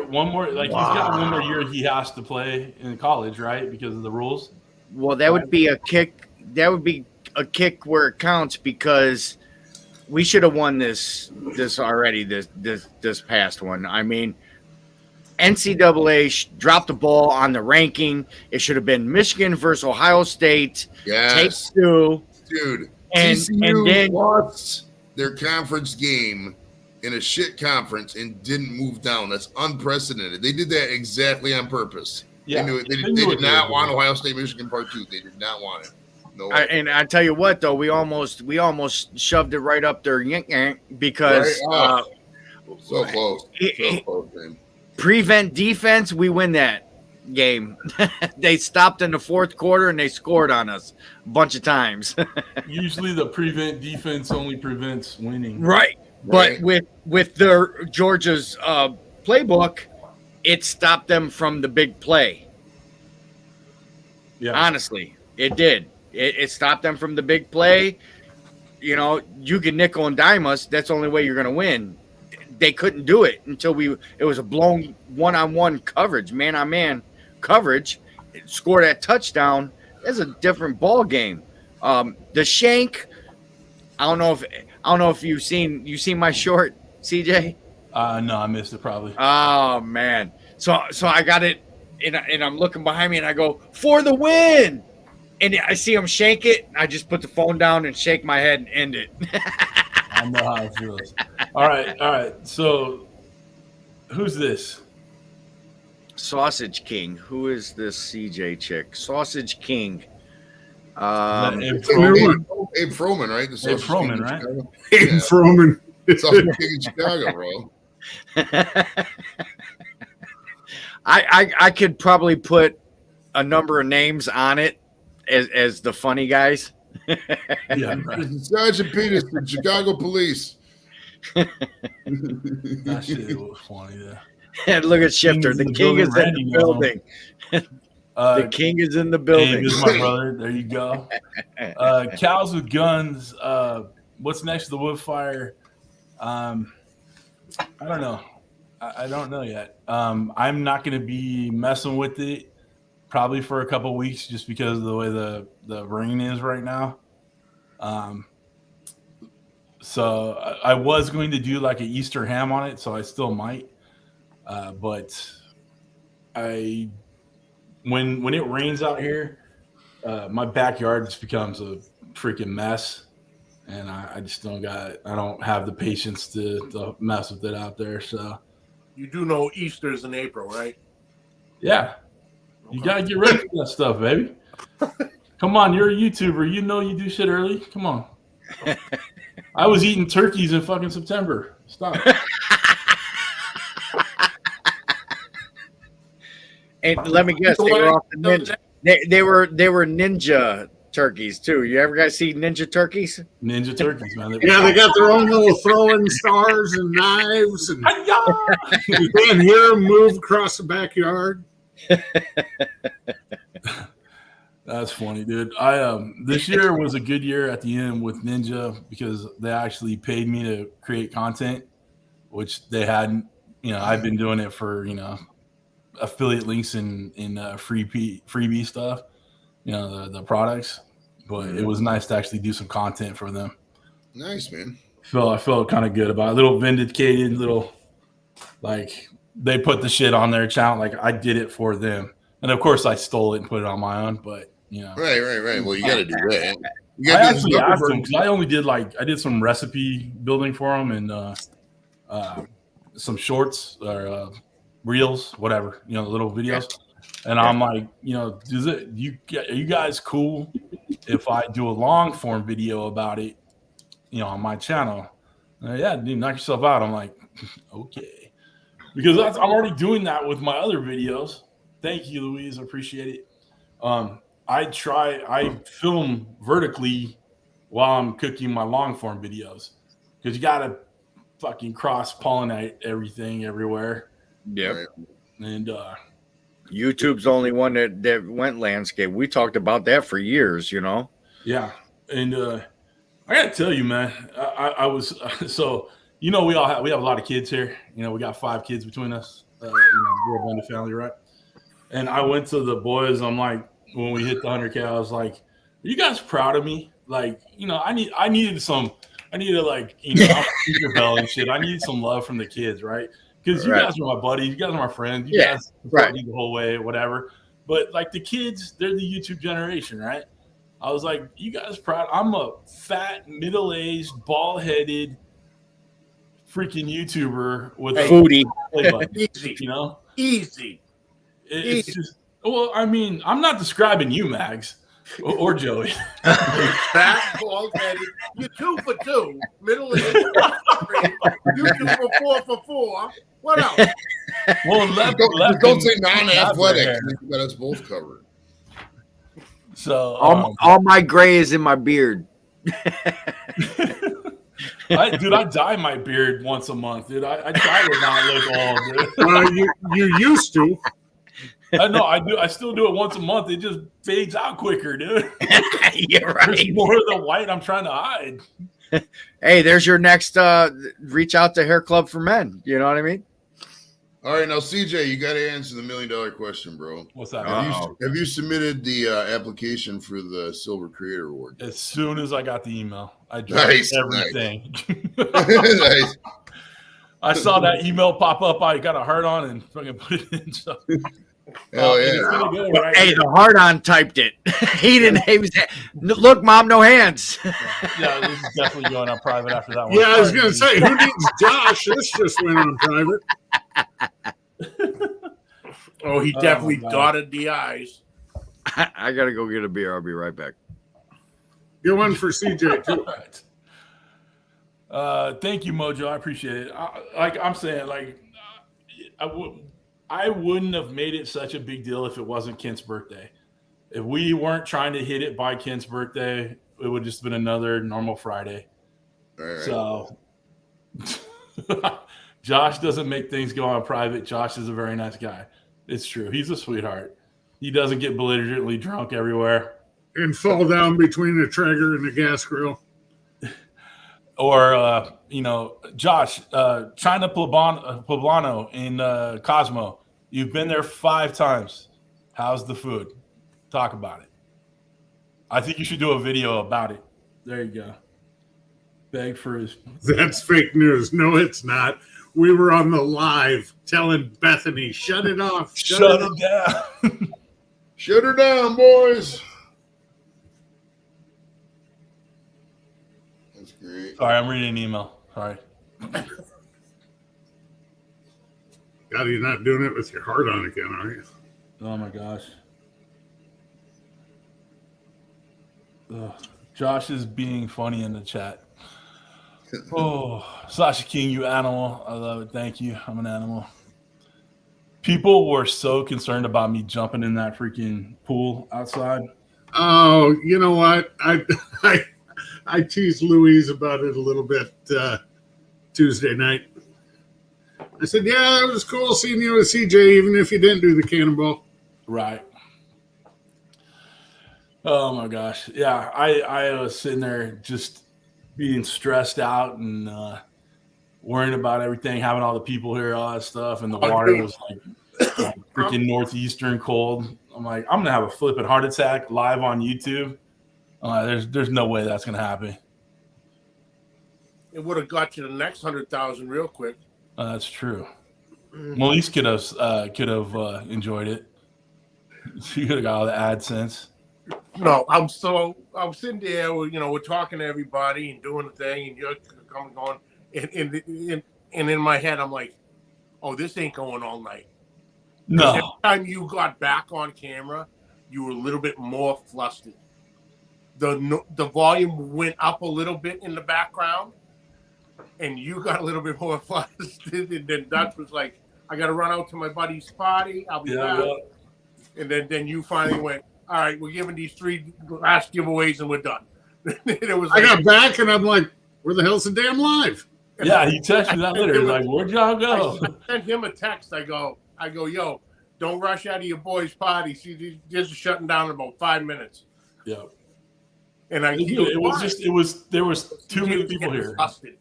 [SPEAKER 1] Like he's got one more year he has to play in college, right? Because of the rules.
[SPEAKER 3] Well, that would be a kick. That would be a kick where it counts because we should have won this already. This past one. I mean, NCAA dropped the ball on the ranking. It should have been Michigan versus Ohio State.
[SPEAKER 5] Yes.
[SPEAKER 3] Take two.
[SPEAKER 5] Dude.
[SPEAKER 3] And then
[SPEAKER 5] lost their conference game in a shit conference and didn't move down. That's unprecedented. They did that exactly on purpose.
[SPEAKER 1] Yeah,
[SPEAKER 5] they knew it. They did not want Ohio State, Michigan Part 2. They did not want it. No.
[SPEAKER 3] And I tell you what, though, we almost shoved it right up there because
[SPEAKER 5] so close. So close, man.
[SPEAKER 3] Prevent defense, we win that game. They stopped in the fourth quarter and they scored on us a bunch of times.
[SPEAKER 1] Usually the prevent defense only prevents winning.
[SPEAKER 3] Right. But with their Georgia's playbook, it stopped them from the big play.
[SPEAKER 1] Yeah.
[SPEAKER 3] Honestly, it did. It stopped them from the big play. You know, you can nickel and dime us. That's the only way you're going to win. They couldn't do it until it was a blown one-on-one coverage, man-on-man coverage. It scored that touchdown. That's a different ball game. The shank, I don't know if you've seen my short, CJ.
[SPEAKER 1] No, I missed it probably.
[SPEAKER 3] Oh man. So I got it and I'm looking behind me and I go, for the win. And I see him shake it. I just put the phone down and shake my head and end it.
[SPEAKER 1] I know how it feels. All right. So who's this?
[SPEAKER 3] Sausage King. Who is this CJ chick? Sausage King.
[SPEAKER 1] Abe
[SPEAKER 5] Froman, right?
[SPEAKER 1] Abe Froman, right?
[SPEAKER 2] Abe Froman.
[SPEAKER 5] Sausage King in Chicago, bro.
[SPEAKER 3] I could probably put a number of names on it as the funny guys.
[SPEAKER 1] Yeah, right.
[SPEAKER 5] Sergeant Peterson, Chicago Police.
[SPEAKER 1] That shit was funny, yeah.
[SPEAKER 3] And look at Shifter. The king is in the building. The king is in the building.
[SPEAKER 1] This is my brother. There you go. Cows with guns. What's next to the wood fire? I don't know. I don't know yet. I'm not going to be messing with it probably for a couple weeks just because of the way the rain is right now. So I was going to do like an Easter ham on it, so I still might. But I when it rains out here, my backyard just becomes a freaking mess, and I just I don't have the patience to mess with it out there. So
[SPEAKER 4] You do know Easter's in April, right?
[SPEAKER 1] yeah, you gotta get ready for that stuff, baby. Come on, you're a YouTuber. You know you do shit early. Come on. I was eating turkeys in fucking September. Stop.
[SPEAKER 3] And let me guess, they were off the ninja. They were ninja turkeys too. You ever guys see ninja turkeys?
[SPEAKER 1] Ninja turkeys, man.
[SPEAKER 2] Yeah, they got their own little throwing stars and knives, and you can't hear them move across the backyard.
[SPEAKER 1] That's funny, dude. I this year was a good year at the end with Ninja because they actually paid me to create content, which they hadn't. I've been doing it for affiliate links and freebie stuff. The products, but it was nice to actually do some content for them.
[SPEAKER 5] Nice, man.
[SPEAKER 1] I felt kind of good about it. A little vindicated, like they put the shit on their channel, like I did it for them, and of course I stole it and put it on my own. But
[SPEAKER 5] right. Well, you got to do that.
[SPEAKER 1] I actually asked them because I only did I did some recipe building for them and some shorts or reels, whatever, little videos. And I'm like, are you guys cool if I do a long form video about it, on my channel? Yeah, dude, knock yourself out. I'm like, okay, because I'm already doing that with my other videos. Thank you, Louise. I appreciate it. I film vertically while I'm cooking my long form videos because you gotta fucking cross pollinate everything everywhere.
[SPEAKER 3] Yeah.
[SPEAKER 5] Right.
[SPEAKER 1] And
[SPEAKER 3] YouTube's the only one that went landscape. We talked about that for years,
[SPEAKER 1] Yeah. And I gotta tell you, man, I was so we have a lot of kids here. We got 5 kids between us. We're a blended family, right? And I went to the boys. I'm like, when we hit the 100K, I was like, "Are you guys proud of me? Like, I needed I'm a Tinkerbell and shit. I needed some love from the kids, right? Because you guys are my buddies, you guys are my friends, you guys support me the whole way, whatever. But like the kids, they're the YouTube generation, right? I was like, you guys proud? I'm a fat, middle-aged, bald-headed, freaking YouTuber with a
[SPEAKER 3] foodie.
[SPEAKER 1] play button,
[SPEAKER 4] Easy.
[SPEAKER 1] Easy. It's just, well, I mean, I'm not describing you, Mags, or Joey.
[SPEAKER 4] Fat, bald-headed. You're 2 for 2. Middle-aged. You 2 for 4 for 4. What else?
[SPEAKER 1] Well,
[SPEAKER 5] don't say non-athletic. You got us both covered.
[SPEAKER 1] So
[SPEAKER 3] all my gray is in my beard.
[SPEAKER 1] I dye my beard once a month, dude. I try to not look old, dude.
[SPEAKER 2] You used to.
[SPEAKER 1] No, I do. I still do it once a month. It just fades out quicker, dude.
[SPEAKER 3] You're right.
[SPEAKER 1] There's more of the white I'm trying to hide.
[SPEAKER 3] Hey, there's your next reach out to Hair Club for Men. You know what I mean?
[SPEAKER 5] All right, now CJ, you got to answer the $1 million question, bro.
[SPEAKER 1] What's that?
[SPEAKER 5] Have you submitted the application for the Silver Creator Award?
[SPEAKER 1] As soon as I got the email, I dropped everything.
[SPEAKER 5] Nice.
[SPEAKER 1] I saw that email pop up. I got a heart on and fucking put it in. So.
[SPEAKER 5] Hell yeah.
[SPEAKER 3] Hey, the hard on typed it. He didn't. He was, look, Mom, no hands.
[SPEAKER 1] Yeah, this is definitely going on private after that one.
[SPEAKER 2] Yeah, I was going to say, who needs Josh? This just went on private.
[SPEAKER 4] Oh, he definitely dotted the I's.
[SPEAKER 3] I got to go get a beer. I'll be right back.
[SPEAKER 2] Get one for CJ, too.
[SPEAKER 1] Thank you, Mojo. I appreciate it. I'm saying, I wouldn't have made it such a big deal if it wasn't Kent's birthday. If we weren't trying to hit it by Kent's birthday, it would just been another normal Friday.
[SPEAKER 5] Right.
[SPEAKER 1] So Josh doesn't make things go on private. Josh is a very nice guy. It's true. He's a sweetheart. He doesn't get belligerently drunk everywhere.
[SPEAKER 2] And fall down between the Traeger and the gas grill.
[SPEAKER 1] Or, Josh, China Poblano in Cosmo. You've been there 5 times. How's the food? Talk about it. I think you should do a video about it. There you go. Beg for his.
[SPEAKER 2] That's fake news. No, it's not. We were on the live telling Bethany, shut it off.
[SPEAKER 1] Shut it down.
[SPEAKER 5] Shut her down, boys. That's great.
[SPEAKER 1] Sorry, I'm reading an email. Sorry.
[SPEAKER 2] God, you're not doing it with your heart on again, are you?
[SPEAKER 1] Oh my gosh. Ugh. Josh is being funny in the chat. Oh, Sasha King, you animal. I love it. Thank you. I'm an animal. People were so concerned about me jumping in that freaking pool outside.
[SPEAKER 2] Oh, you know what? I teased Louise about it a little bit Tuesday night. I said, yeah, it was cool seeing you with CJ, even if you didn't do the cannonball.
[SPEAKER 1] Right. Oh my gosh. Yeah, I was sitting there just being stressed out and worrying about everything, having all the people here, all that stuff, and the water was like freaking northeastern cold. I'm like, I'm gonna have a flipping heart attack live on YouTube. There's no way that's gonna happen.
[SPEAKER 4] It would have got you the next 100,000 real quick.
[SPEAKER 1] That's true. Melise could have enjoyed it. She could have got all the AdSense.
[SPEAKER 4] No, I'm sitting there, we're talking to everybody and doing the thing, and you're coming going, and in my head, I'm like, oh, this ain't going all night.
[SPEAKER 1] No.
[SPEAKER 4] Every time you got back on camera, you were a little bit more flustered. The volume went up a little bit in the background, and you got a little bit more flustered. And then Dutch was like, I got to run out to my buddy's party. I'll be back. Yeah. And then you finally went, all right, we're giving these 3 last giveaways and we're done. It was
[SPEAKER 2] I got back and I'm like, where the hell's the damn live?
[SPEAKER 1] Yeah, he texted me that later. He's like, where'd y'all go?
[SPEAKER 4] I sent him a text. I go, yo, don't rush out of your boy's party. She's just shutting down in about 5 minutes.
[SPEAKER 1] Yeah.
[SPEAKER 4] And
[SPEAKER 1] there was too many people here.
[SPEAKER 4] Flustered.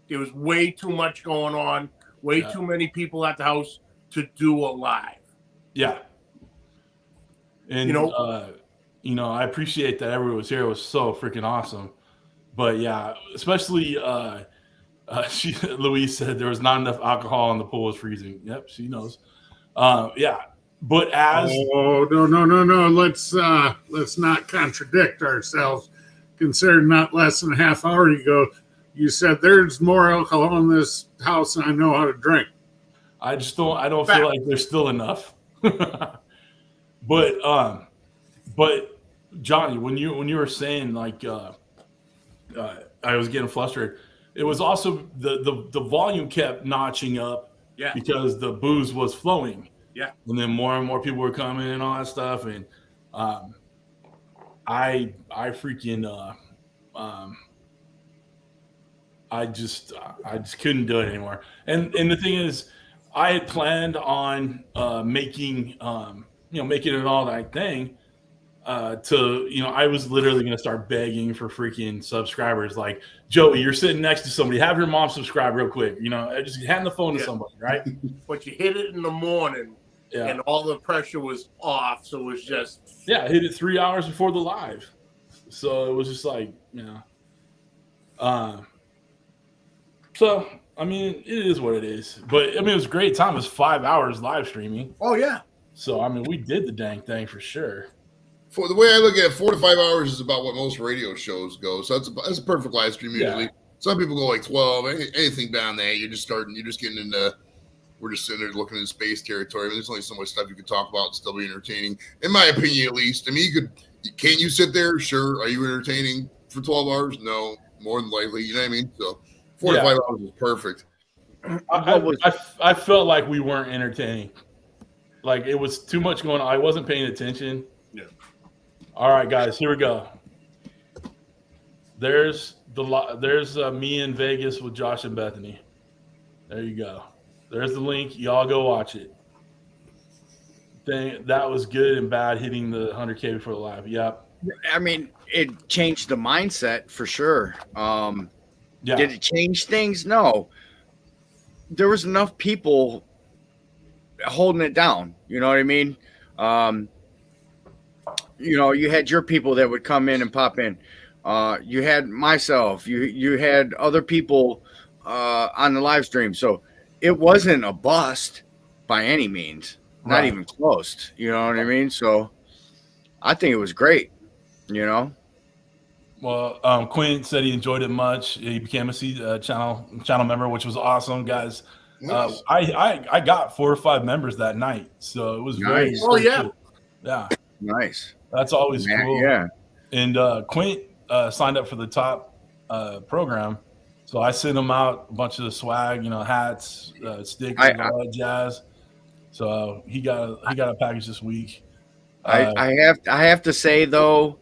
[SPEAKER 4] There was way too much going on, way too many people at the house to do a live.
[SPEAKER 1] Yeah. And I appreciate that everyone was here. It was so freaking awesome. But yeah, especially Louise said there was not enough alcohol and the pool was freezing. Yep, she knows. Yeah. But as
[SPEAKER 2] no. Let's not contradict ourselves. Considering not less than a half hour ago, you said there's more alcohol in this house than I know how to drink.
[SPEAKER 1] I don't feel like there's still enough. But Johnny, when you were saying like I was getting flustered, it was also the volume kept notching up because the booze was flowing.
[SPEAKER 4] Yeah.
[SPEAKER 1] And then more and more people were coming and all that stuff. And I freaking I just couldn't do it anymore. And the thing is, I had planned on making it all that thing I was literally going to start begging for freaking subscribers. Like, Joey, you're sitting next to somebody, have your mom subscribe real quick. Just hand the phone to somebody, right?
[SPEAKER 4] But you hit it in the morning and all the pressure was off. So it was just.
[SPEAKER 1] Yeah, I hit it 3 hours before the live. So it was just like, so, I mean, it is what it is. But, I mean, it was a great time. It was 5 hours live streaming.
[SPEAKER 4] Oh, yeah.
[SPEAKER 1] So, I mean, we did the dang thing for sure.
[SPEAKER 5] For the way I look at it, 4 to 5 hours is about what most radio shows go. So that's a perfect live stream usually. Yeah. Some people go like 12. Anything beyond that, you're just getting into. We're just sitting there looking in space territory. I mean, there's only so much stuff you could talk about and still be entertaining, in my opinion, at least. I mean, can't you sit there? Sure. Are you entertaining for 12 hours? No, more than likely. You know what I mean? So 4 to 5 hours is perfect.
[SPEAKER 1] I felt like we weren't entertaining. Like it was too much going on. I wasn't paying attention.
[SPEAKER 4] Yeah.
[SPEAKER 1] All right, guys, here we go. There's me in Vegas with Josh and Bethany. There you go. There's the link. Y'all go watch it. That was good and bad hitting the 100K before the live. Yep.
[SPEAKER 3] I mean, it changed the mindset for sure. Did it change things? No. There was enough people holding it down. You know what I mean? You had your people that would come in and pop in. You had myself. You had other people on the live stream. So it wasn't a bust by any means. Not
[SPEAKER 1] Right.
[SPEAKER 3] even close. You know what I mean? So I think it was great. You know.
[SPEAKER 1] Well, Quinn said he enjoyed it much. He became a channel member, which was awesome, guys.
[SPEAKER 5] Nice.
[SPEAKER 1] I got 4 or 5 members that night, so it was very,
[SPEAKER 3] Nice.
[SPEAKER 4] Oh, yeah.
[SPEAKER 1] cool. Yeah,
[SPEAKER 3] Nice.
[SPEAKER 1] that's always
[SPEAKER 3] Man,
[SPEAKER 1] cool.
[SPEAKER 3] yeah.
[SPEAKER 1] And Quint signed up for the top program, so I sent him out a bunch of the swag, hats, stickers, all that jazz. So he got a package this week.
[SPEAKER 3] I have to say though,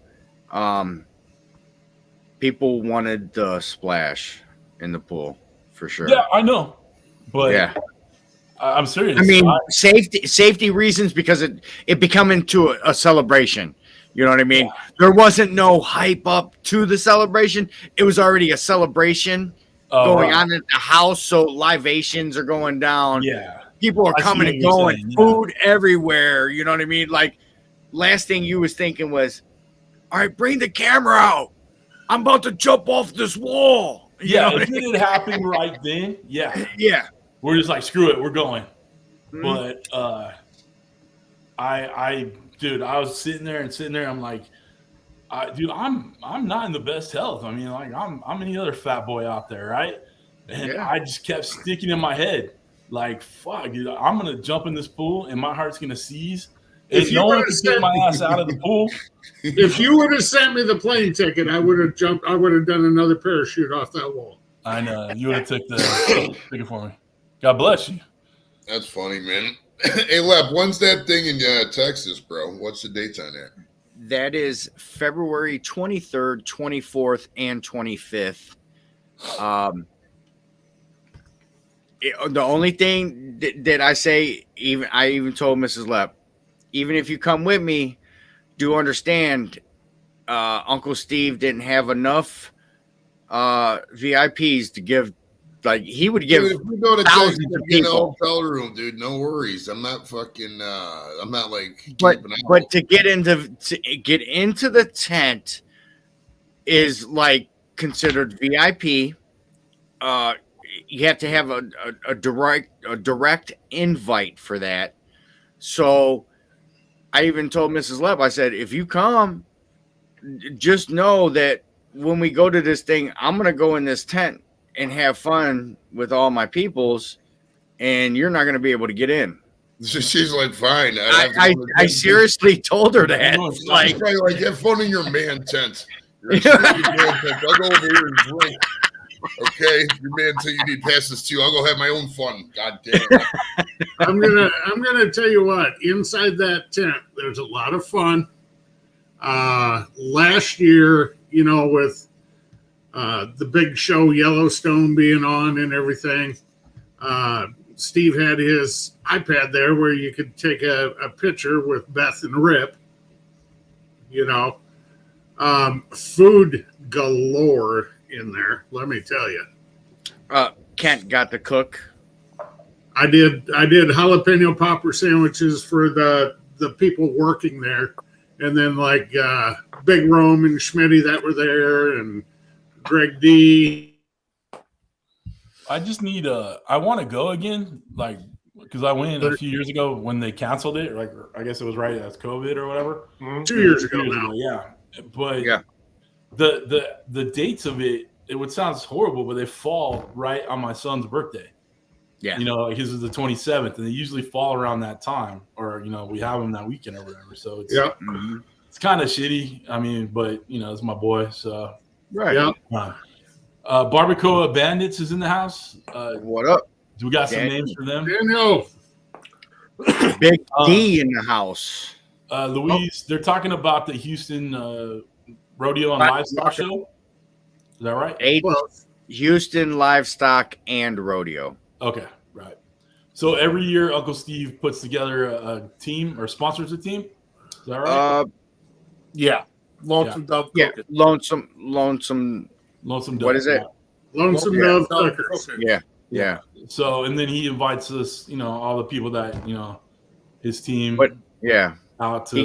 [SPEAKER 3] people wanted the splash in the pool for sure.
[SPEAKER 1] Yeah, I know, but
[SPEAKER 3] yeah,
[SPEAKER 1] I'm serious.
[SPEAKER 3] I mean, safety reasons, because it become into a celebration. You know what I mean?
[SPEAKER 1] Yeah.
[SPEAKER 3] There wasn't no hype up to the celebration. It was already a celebration going on at the house. So libations are going down.
[SPEAKER 1] Yeah.
[SPEAKER 3] People are coming and going. Food everywhere. You know what I mean? Like, last thing you was thinking was, all right, bring the camera out. I'm about to jump off this wall.
[SPEAKER 1] Yeah, if it had happened right then, yeah.
[SPEAKER 3] Yeah.
[SPEAKER 1] We're just like, screw it, we're going.
[SPEAKER 3] Mhm.
[SPEAKER 1] But dude, I was sitting there. I'm like, dude, I'm not in the best health. I mean, like, I'm any other fat boy out there, right? And I just kept sticking in my head, like, fuck, dude, I'm gonna jump in this pool and my heart's gonna seize. And no one can get my ass out of the pool.
[SPEAKER 2] If you would have sent me the plane ticket, I would have jumped. I would have done another parachute off that wall.
[SPEAKER 1] I know. You would have took the ticket for me. God bless you.
[SPEAKER 5] That's funny, man. Hey, Lep, when's that thing in Texas, bro? What's the dates on that?
[SPEAKER 3] That is February 23rd, 24th, and 25th. The only thing that I say, I even told Mrs. Lepp, even if you come with me, do understand, Uncle Steve didn't have enough VIPs to give. Like, he would give,
[SPEAKER 5] dude, if we go to
[SPEAKER 3] thousands
[SPEAKER 5] Texas,
[SPEAKER 3] of
[SPEAKER 5] get a
[SPEAKER 3] people.
[SPEAKER 5] hotel room, dude. No worries. I'm not fucking. I'm not like.
[SPEAKER 3] But to get into the tent is like considered VIP. You have to have a direct invite for that. So I even told Mrs. Lepp, I said, if you come, just know that when we go to this thing, I'm gonna go in this tent and have fun with all my peoples, and you're not gonna be able to get in.
[SPEAKER 5] She's like, fine.
[SPEAKER 3] I seriously told her that.
[SPEAKER 5] Like, have fun in your man tent. I'll go over here and drink. Okay, your man until you need passes too. I'll go have my own fun. God damn it.
[SPEAKER 2] I'm gonna tell you what. Inside that tent, there's a lot of fun. Last year, with the big show Yellowstone being on and everything, Steve had his iPad there where you could take a picture with Beth and Rip. Food galore in there, let me tell you.
[SPEAKER 3] Kent got to cook.
[SPEAKER 2] I did jalapeno popper sandwiches for the people working there, and then like Big Rome and Schmitty that were there, and Greg D.
[SPEAKER 1] I just need I want to go again, like, because I went a few years ago when they canceled it. Like, I guess it was right as COVID or whatever.
[SPEAKER 2] 2 years ago now.
[SPEAKER 1] Yeah, but
[SPEAKER 3] yeah,
[SPEAKER 1] the dates of it would sound horrible, but they fall right on my son's birthday.
[SPEAKER 3] Yeah,
[SPEAKER 1] his is the 27th, and they usually fall around that time, or we have them that weekend or whatever. So it's it's kind of shitty. I mean, but it's my boy, so
[SPEAKER 3] right.
[SPEAKER 2] Yeah.
[SPEAKER 1] Barbacoa Bandits is in the house.
[SPEAKER 3] What up?
[SPEAKER 1] Do we got some names for them?
[SPEAKER 2] Daniel.
[SPEAKER 3] Big D in the house.
[SPEAKER 1] Louise, they're talking about the Houston Rodeo and Livestock Show. Is that right?
[SPEAKER 3] Houston Livestock and Rodeo.
[SPEAKER 1] Okay, right. So every year, Uncle Steve puts together a team or sponsors a team. Is that right?
[SPEAKER 4] Yeah. Lonesome Dove
[SPEAKER 3] Yeah,
[SPEAKER 4] Cookers.
[SPEAKER 1] Lonesome Dove.
[SPEAKER 3] What is it?
[SPEAKER 2] Lonesome Dove Cookers.
[SPEAKER 3] Yeah.
[SPEAKER 1] So, and then he invites us, all the people that his team.
[SPEAKER 3] But yeah,
[SPEAKER 1] out to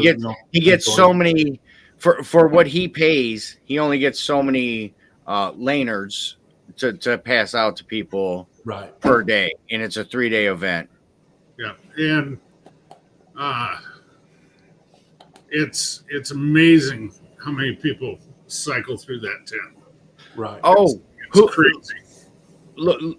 [SPEAKER 3] he gets so many for what he pays, he only gets so many laners to pass out to people
[SPEAKER 1] Right.
[SPEAKER 3] per day, and it's a 3-day event.
[SPEAKER 2] Yeah, and it's amazing how many people cycle through that tent.
[SPEAKER 1] Right.
[SPEAKER 3] Oh,
[SPEAKER 2] It's crazy.
[SPEAKER 3] look,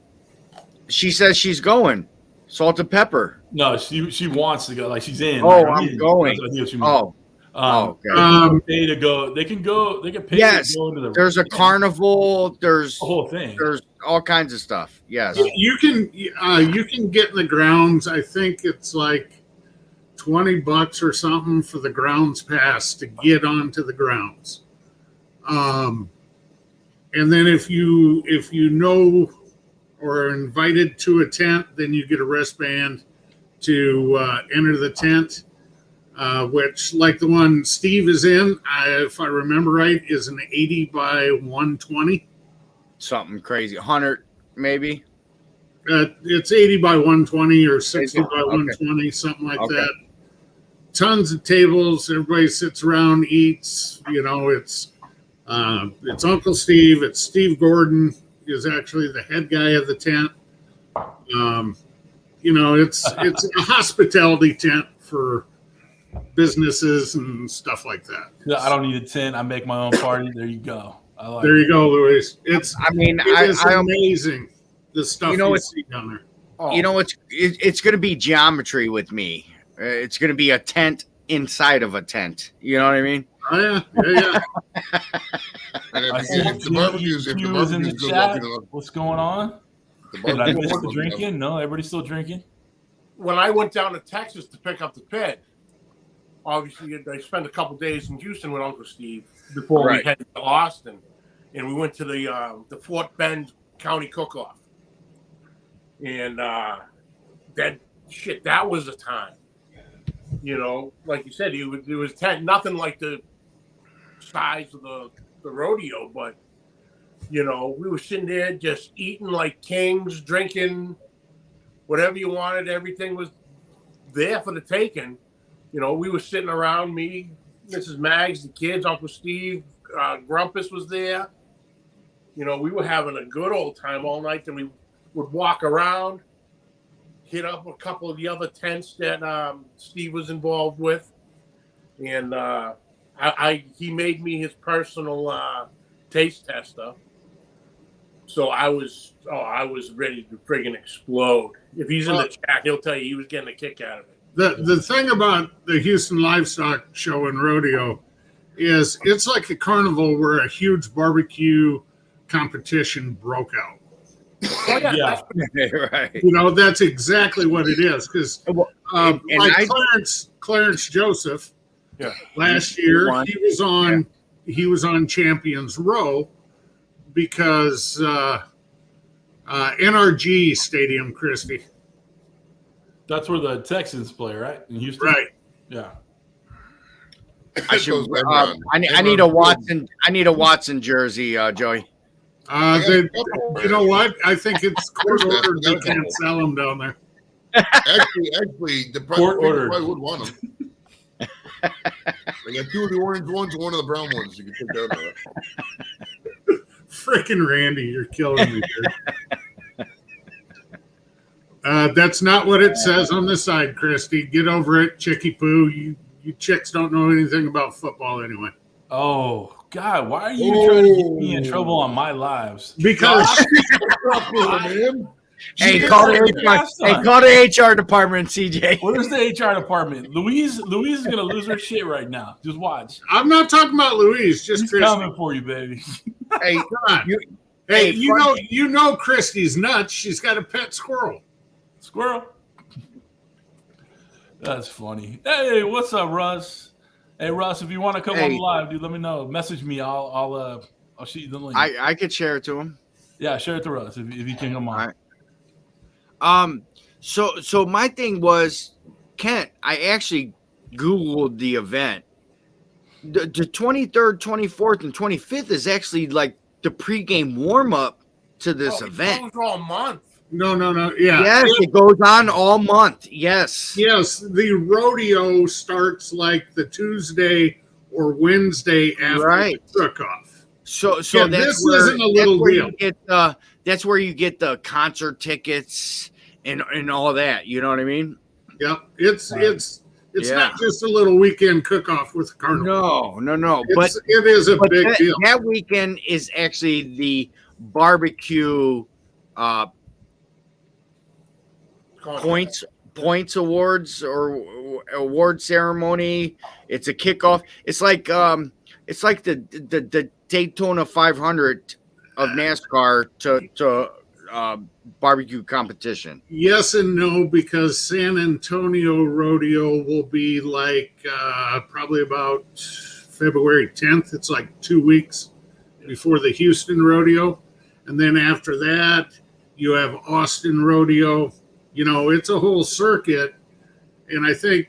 [SPEAKER 3] she says she's going. Salt and pepper.
[SPEAKER 1] No, she wants to go. Like she's in.
[SPEAKER 3] Oh,
[SPEAKER 1] like,
[SPEAKER 3] I'm
[SPEAKER 1] in.
[SPEAKER 3] going.
[SPEAKER 1] That's what you mean.
[SPEAKER 3] Oh, okay.
[SPEAKER 1] Pay to go. They can go. They can pay
[SPEAKER 3] Yes,
[SPEAKER 1] to go into the.
[SPEAKER 3] there's a carnival. There's
[SPEAKER 1] The whole thing.
[SPEAKER 3] There's all kinds of stuff. Yes.
[SPEAKER 2] You can get in the grounds. I think it's like $20 or something for the grounds pass to get onto the grounds. And then if you know or are invited to a tent, then you get a wristband to enter the tent, which, like the one Steve is in, if I remember right, is an 80 by 120.
[SPEAKER 3] Something crazy. 100 maybe.
[SPEAKER 2] It's 80 by 120 or 60 by
[SPEAKER 3] Okay.
[SPEAKER 2] 120, something like
[SPEAKER 3] Okay.
[SPEAKER 2] that. Tons of tables. Everybody sits around, eats. It's Uncle Steve. It's Steve Gordon is actually the head guy of the tent. It's a hospitality tent for businesses and stuff like that.
[SPEAKER 1] Yeah, I don't need a tent. I make my own party. There you go. I like
[SPEAKER 2] There
[SPEAKER 1] it.
[SPEAKER 2] you go, Luis. It is
[SPEAKER 3] I
[SPEAKER 2] amazing the stuff you
[SPEAKER 3] it's
[SPEAKER 2] see down there.
[SPEAKER 4] Oh,
[SPEAKER 3] it's going to be geometry with me. It's going to be a tent inside of a tent. You know what I mean?
[SPEAKER 2] Oh yeah.
[SPEAKER 5] And
[SPEAKER 1] I see
[SPEAKER 5] if the barbecue's
[SPEAKER 1] Q is in the
[SPEAKER 5] good
[SPEAKER 1] chat.
[SPEAKER 5] lucky enough,
[SPEAKER 1] What's going on?
[SPEAKER 5] the
[SPEAKER 1] Did I
[SPEAKER 5] barbecue's
[SPEAKER 1] miss
[SPEAKER 5] good
[SPEAKER 1] the
[SPEAKER 5] lucky enough.
[SPEAKER 1] drinking? No, everybody's still drinking.
[SPEAKER 4] when I went down to Texas to pick up the pit, obviously I spent a couple days in Houston with Uncle Steve before
[SPEAKER 3] Right.
[SPEAKER 4] we headed to Austin, and we went to the Fort Bend County Cook-Off, and that was a time. Like you said, it was nothing like the size of the rodeo, but we were sitting there just eating like kings, drinking whatever you wanted. Everything was there for the taking. We were sitting around, me, Mrs. Maggs, the kids, Uncle Steve, Grumpus was there. We were having a good old time all night. Then we would walk around, hit up a couple of the other tents that Steve was involved with, and he made me his personal taste tester. So I was ready to friggin' explode. If he's in the chat, he'll tell you he was getting a kick out of it.
[SPEAKER 2] The thing about the Houston Livestock Show and Rodeo is it's like a carnival where a huge barbecue competition broke out.
[SPEAKER 4] Oh, yeah,
[SPEAKER 1] Yeah.
[SPEAKER 3] Right.
[SPEAKER 2] That's exactly what it is. Because Clarence Joseph,
[SPEAKER 4] Yeah.
[SPEAKER 2] last year
[SPEAKER 3] won.
[SPEAKER 2] he was on Champions Row because NRG Stadium, Christie.
[SPEAKER 1] That's where the Texans play, right? In Houston.
[SPEAKER 2] Right.
[SPEAKER 1] Yeah.
[SPEAKER 3] I should.
[SPEAKER 5] Goes right around.
[SPEAKER 3] I need a Watson. I need a Watson jersey, Joey.
[SPEAKER 2] You know what? I think it's court ordered. They can't sell them down there.
[SPEAKER 5] Actually, the
[SPEAKER 1] Court ordered.
[SPEAKER 5] probably would want them. They got two of the orange ones and one of the brown ones. You can pick that up.
[SPEAKER 2] Freaking Randy, you're killing me, dude. That's not what it says on the side, Christy. Get over it, Chicky Poo. You chicks don't know anything about football anyway.
[SPEAKER 1] Oh God, why are you trying to get me in trouble on my lives?
[SPEAKER 2] Because
[SPEAKER 3] Hey,
[SPEAKER 1] She
[SPEAKER 3] call
[SPEAKER 1] did
[SPEAKER 3] the
[SPEAKER 1] it
[SPEAKER 3] HR.
[SPEAKER 1] last
[SPEAKER 3] Hey,
[SPEAKER 1] time.
[SPEAKER 3] call the HR department, CJ.
[SPEAKER 1] Where's the HR department? Louise is gonna lose her shit right now. Just watch.
[SPEAKER 2] I'm not talking about Louise, just
[SPEAKER 1] She's
[SPEAKER 2] Christy.
[SPEAKER 1] coming for you, baby.
[SPEAKER 3] Hey,
[SPEAKER 2] Come on.
[SPEAKER 3] you,
[SPEAKER 2] Hey,
[SPEAKER 3] hey,
[SPEAKER 2] you know Christy's nuts. She's got a pet squirrel.
[SPEAKER 1] Squirrel. That's funny. Hey, what's up, Russ? Hey, Russ, if you want to come on live, dude, let me know. Message me. I'll shoot you the link.
[SPEAKER 3] I could share it to him.
[SPEAKER 1] Yeah, share it to Russ if you can come on.
[SPEAKER 3] All right. So my thing was, Kent, I actually Googled the event. The 23rd, 24th, and 25th is actually like the pregame warm up to this event.
[SPEAKER 4] It goes all month.
[SPEAKER 2] No. Yeah.
[SPEAKER 3] Yes, it goes on all month. Yes.
[SPEAKER 2] Yes, the rodeo starts like the Tuesday or Wednesday after
[SPEAKER 3] Right.
[SPEAKER 2] the cook-off.
[SPEAKER 3] So
[SPEAKER 2] Yeah,
[SPEAKER 3] that's
[SPEAKER 2] this
[SPEAKER 3] where,
[SPEAKER 2] isn't a little
[SPEAKER 3] that's where
[SPEAKER 2] deal.
[SPEAKER 3] you get that's where you get the concert tickets and all that. You know what I mean?
[SPEAKER 2] Yep, it's
[SPEAKER 3] Yeah.
[SPEAKER 2] not just a little weekend cook-off with the carnival.
[SPEAKER 3] No.
[SPEAKER 2] It is a big deal.
[SPEAKER 3] That weekend is actually the barbecue points awards or award ceremony. It's a kickoff. It's like the Daytona 500 of NASCAR to barbecue competition.
[SPEAKER 2] Yes and no, because San Antonio Rodeo will be like probably about February 10th. It's like 2 weeks before the Houston Rodeo. And then after that, you have Austin Rodeo. You know, it's a whole circuit. And I think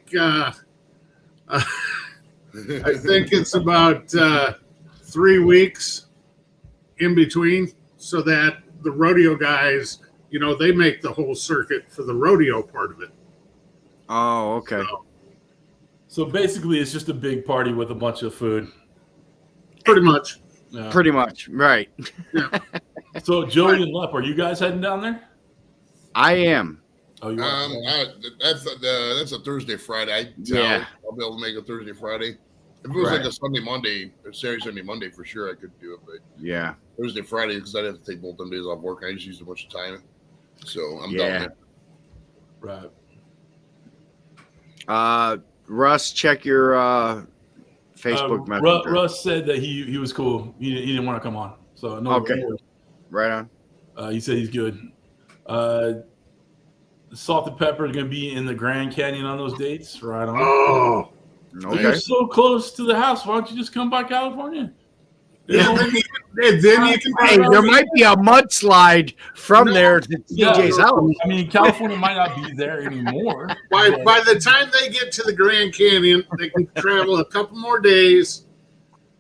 [SPEAKER 2] it's about 3 weeks in between, so that the rodeo guys, you know, they make the whole circuit for the rodeo part of it.
[SPEAKER 3] Oh, okay.
[SPEAKER 1] So basically, it's just a big party with a bunch of food.
[SPEAKER 2] Pretty much.
[SPEAKER 1] Yeah.
[SPEAKER 3] Pretty much, right.
[SPEAKER 2] Yeah.
[SPEAKER 1] So Joey and Lep, are you guys heading down there?
[SPEAKER 3] I am.
[SPEAKER 1] Oh, you are.
[SPEAKER 5] That's a Thursday, Friday.
[SPEAKER 3] Yeah.
[SPEAKER 5] I'll be able to make a Thursday, Friday. If it was
[SPEAKER 3] Right.
[SPEAKER 5] like a Sunday, Monday, or Saturday, Sunday, Monday, for sure I could do it. But
[SPEAKER 3] Yeah.
[SPEAKER 5] Thursday, Friday, because I'd have to take both them days off work. I just used a bunch of time, so I'm
[SPEAKER 3] Yeah.
[SPEAKER 5] down
[SPEAKER 1] Right.
[SPEAKER 3] Russ, check your Facebook Messenger.
[SPEAKER 1] Russ said that he was cool. He didn't want to come on. So no.
[SPEAKER 3] Okay.
[SPEAKER 1] No
[SPEAKER 3] Right on.
[SPEAKER 1] he said he's good. Salt and pepper is going to be in the Grand Canyon on those dates. Right on.
[SPEAKER 2] Oh,
[SPEAKER 3] Okay.
[SPEAKER 1] You're so close to the house. Why don't you just come by California?
[SPEAKER 2] yeah. And then you can
[SPEAKER 3] Hey, there might be a mudslide from there to TJ's house.
[SPEAKER 1] I mean, California might not be there anymore.
[SPEAKER 2] by the time they get to the Grand Canyon, they can travel a couple more days,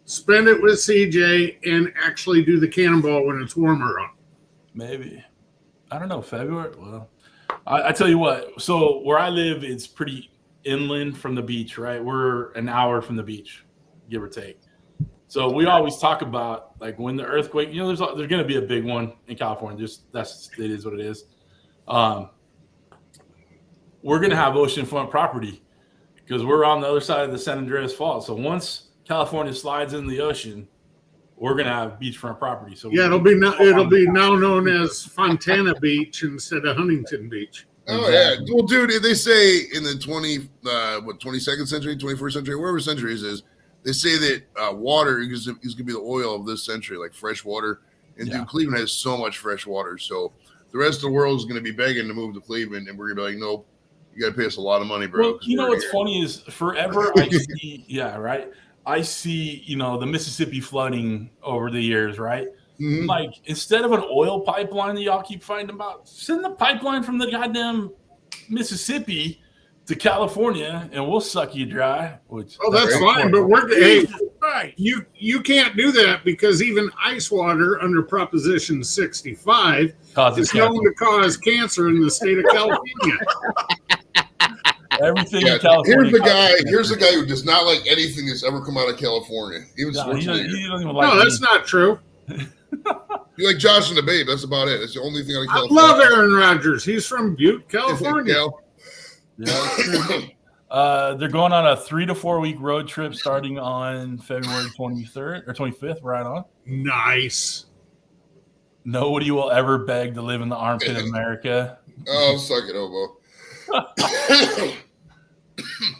[SPEAKER 2] spend it with CJ, and actually do the cannonball when it's warmer up.
[SPEAKER 1] Maybe. I don't know. February? Well, I tell you what. So where I live, it's pretty inland from the beach, right? We're an hour from the beach, give or take. So we always talk about, like, when the earthquake, you know, there's going to be a big one in California. It is what it is. We're going to have oceanfront property because we're on the other side of the San Andreas Fault. So once California slides in the ocean, we're going to have beachfront property. So
[SPEAKER 2] Yeah, it'll be now known as Fontana Beach instead of Huntington Beach.
[SPEAKER 5] Oh yeah, well, dude, they say in the 22nd century, 21st century, wherever centuries is, they say that water is going to be the oil of this century, like fresh water. And dude, Cleveland has so much fresh water, so the rest of the world is going to be begging to move to Cleveland, and we're going to be like, nope, you got to pay us a lot of money, bro.
[SPEAKER 1] Well, you know what's funny is forever I see, I see, you know, the Mississippi flooding over the years, right?
[SPEAKER 5] Mhm.
[SPEAKER 1] Like, instead of an oil pipeline that y'all keep fighting about, send the pipeline from the goddamn Mississippi to California, and we'll suck you dry. Which
[SPEAKER 2] That's fine, but
[SPEAKER 4] Right.
[SPEAKER 2] you can't do that because even ice water under Proposition 65
[SPEAKER 1] causes
[SPEAKER 2] is known to cause cancer in the state of California.
[SPEAKER 1] everything
[SPEAKER 5] Yeah,
[SPEAKER 1] in California.
[SPEAKER 5] here's a guy who does not like anything that's ever come out of California, even
[SPEAKER 1] No, he
[SPEAKER 5] Schwarzenegger.
[SPEAKER 1] doesn't even like
[SPEAKER 2] No,
[SPEAKER 1] me.
[SPEAKER 2] that's not true.
[SPEAKER 5] You like Josh and the Babe. That's about it. That's the only thing out of
[SPEAKER 2] I
[SPEAKER 5] California.
[SPEAKER 2] love Aaron Rodgers. He's from Butte, California.
[SPEAKER 5] Yeah.
[SPEAKER 1] Yeah, that's true. They're going on a 3 to 4 week road trip starting on February 23rd or 25th, right on.
[SPEAKER 2] Nice.
[SPEAKER 1] Nobody will ever beg to live in the armpit of America.
[SPEAKER 5] Oh, suck it, Obo.